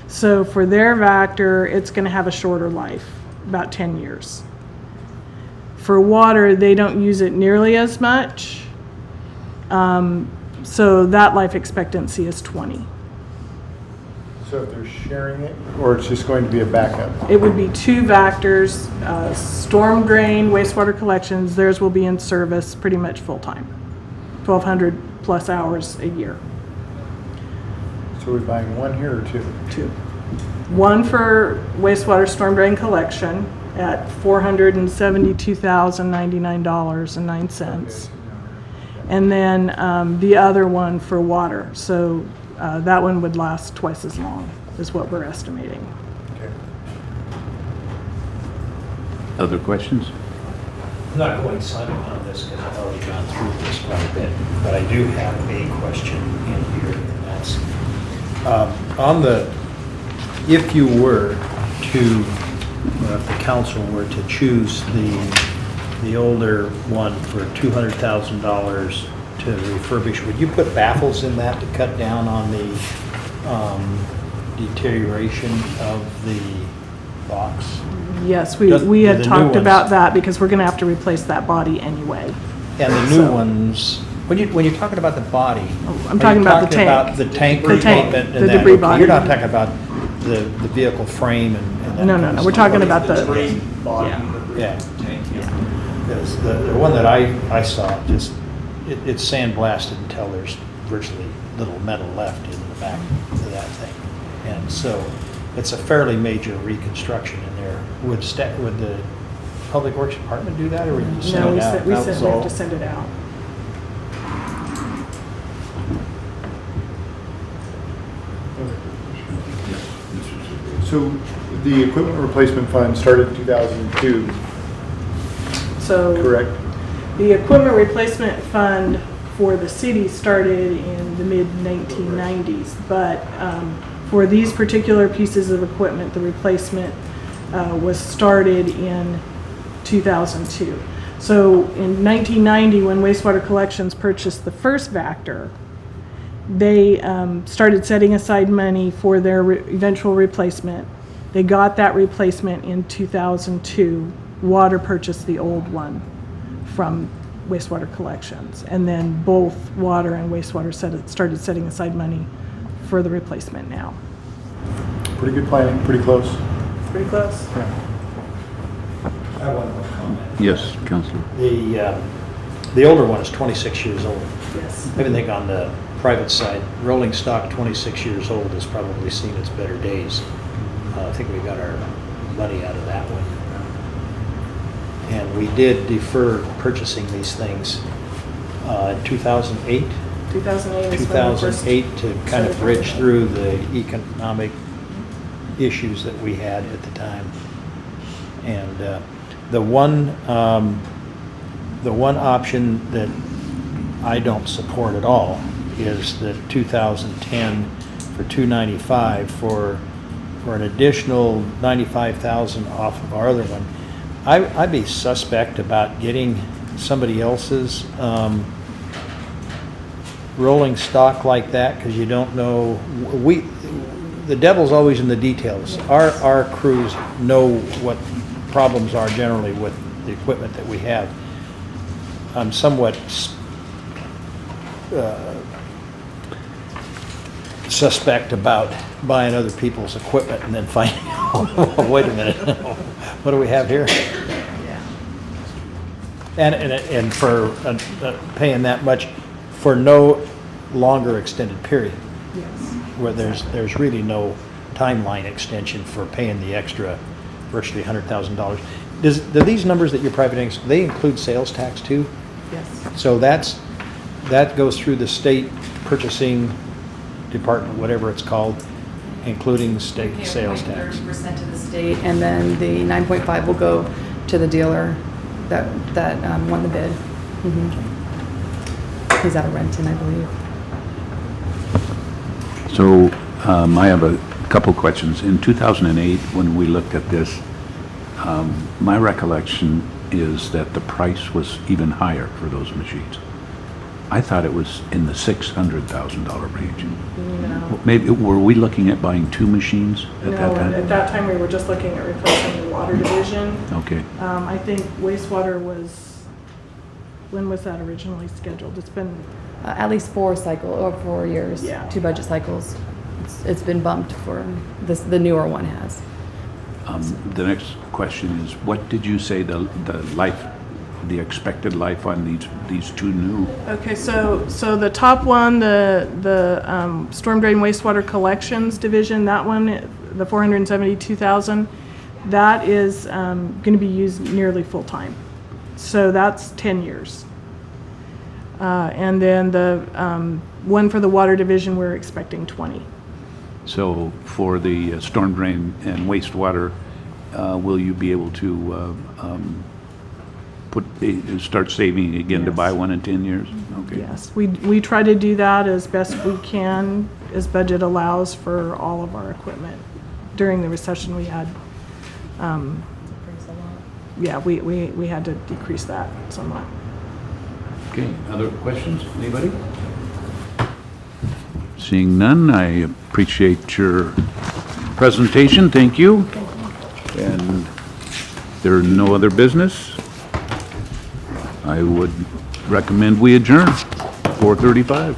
So for their Vector, it's gonna have a shorter life, about 10 years. For water, they don't use it nearly as much. So that life expectancy is 20. So if they're sharing it, or it's just going to be a backup? It would be 2 Vectors, storm drain, wastewater collections, theirs will be in service pretty much full-time. 1,200 plus hours a year. So we're buying one here or 2? 2. One for wastewater storm drain collection at $472,099.09. And then the other one for water. So that one would last twice as long, is what we're estimating. Okay. Other questions? I'm not going silent on this because I've already gone through this quite a bit, but I do have a question in here, and that's, if you were to, or if the council were to choose the older one for $200,000 to refurbish, would you put baffles in that to cut down on the deterioration of the box? Yes, Does- we do had the new talked ones- about that because we're gonna have to replace that body anyway. And the new ones, when you're talking about the body. I'm talking about the tank. About the tank The tank, component the and that. debris Okay, body. You're not talking about the vehicle frame and that No, kind no, of no, we're stuff. talking about the, Yeah. Because the one that I saw, just, it's sandblasted until there's virtually little metal left in the back of that thing. And so it's a fairly major reconstruction in there. Would the Public Works Department do that, or would you send no, it we out? said, we have to send it out. So the equipment replacement fund started in 2002, So. correct? The equipment replacement fund for the city started in the mid-1990s, but for these particular pieces of equipment, the replacement was started in 2002. So in 1990, when Wastewater Collections purchased the first Vector, they started setting aside money for their eventual replacement. They got that replacement in 2002. Water purchased the old one from Wastewater Collections. And then both water and wastewater started setting aside money for the replacement now. Pretty good planning, pretty close. Pretty close. I have one more comment. Yes, Councilor. The older one is 26 years old. Yes. I think on the private side, rolling stock 26 years old has probably seen its better days. I think we got our money out of that one. And we did defer purchasing these things in 2008. 2008 is when the first 2008 to kind started of bridge talking through the economic issues that we had at the time. And the one option that I don't support at all is the 2010 for $295 for an additional $95,000 off of our other one. I'd be suspect about getting somebody else's rolling stock like that, because you don't know, the devil's always in the details. Our crews know what problems are generally with the equipment that we have. I'm somewhat suspect about buying other people's equipment and then finding out, wait a minute, what do we have here? And for paying that much for no longer extended period, where there's really no timeline extension for paying the extra virtually $100,000. Do these numbers that you're privating, they include sales tax too? Yes. So that goes through the state purchasing department, whatever it's called, including state sales tax. 30% to the state, and then the 9.5 will go to the dealer that won the bid. He's out of Renton, I believe. So I have a couple questions. In 2008, when we looked at this, my recollection is that the price was even higher for those machines. I thought it was in the $600,000 range. No. Maybe, were we looking at buying 2 machines at No, that time? at that time, we were just looking at replacing the water division. Okay. I think wastewater was, when was that originally scheduled? It's been, At least 4 years, Yeah. 2 budget cycles. It's been bumped for this, the newer one has. The next question is, what did you say the life, the expected life on these 2 new? okay, so the top one, the storm drain wastewater collections division, that one, the 472,000, that is going to be used nearly full-time. So that's 10 years. And then the one for the water division, we're expecting 20. So for the storm drain and wastewater, will you be able to start saving again to buy one in 10 years? Okay. Yes, we try to do that as best we can, as budget allows for all of our equipment. During the recession we had, yeah, we had to decrease that somewhat. Okay, other questions, anybody? Seeing none, I appreciate your presentation, thank you. And if there are no other business, I would recommend we adjourn, 4:35.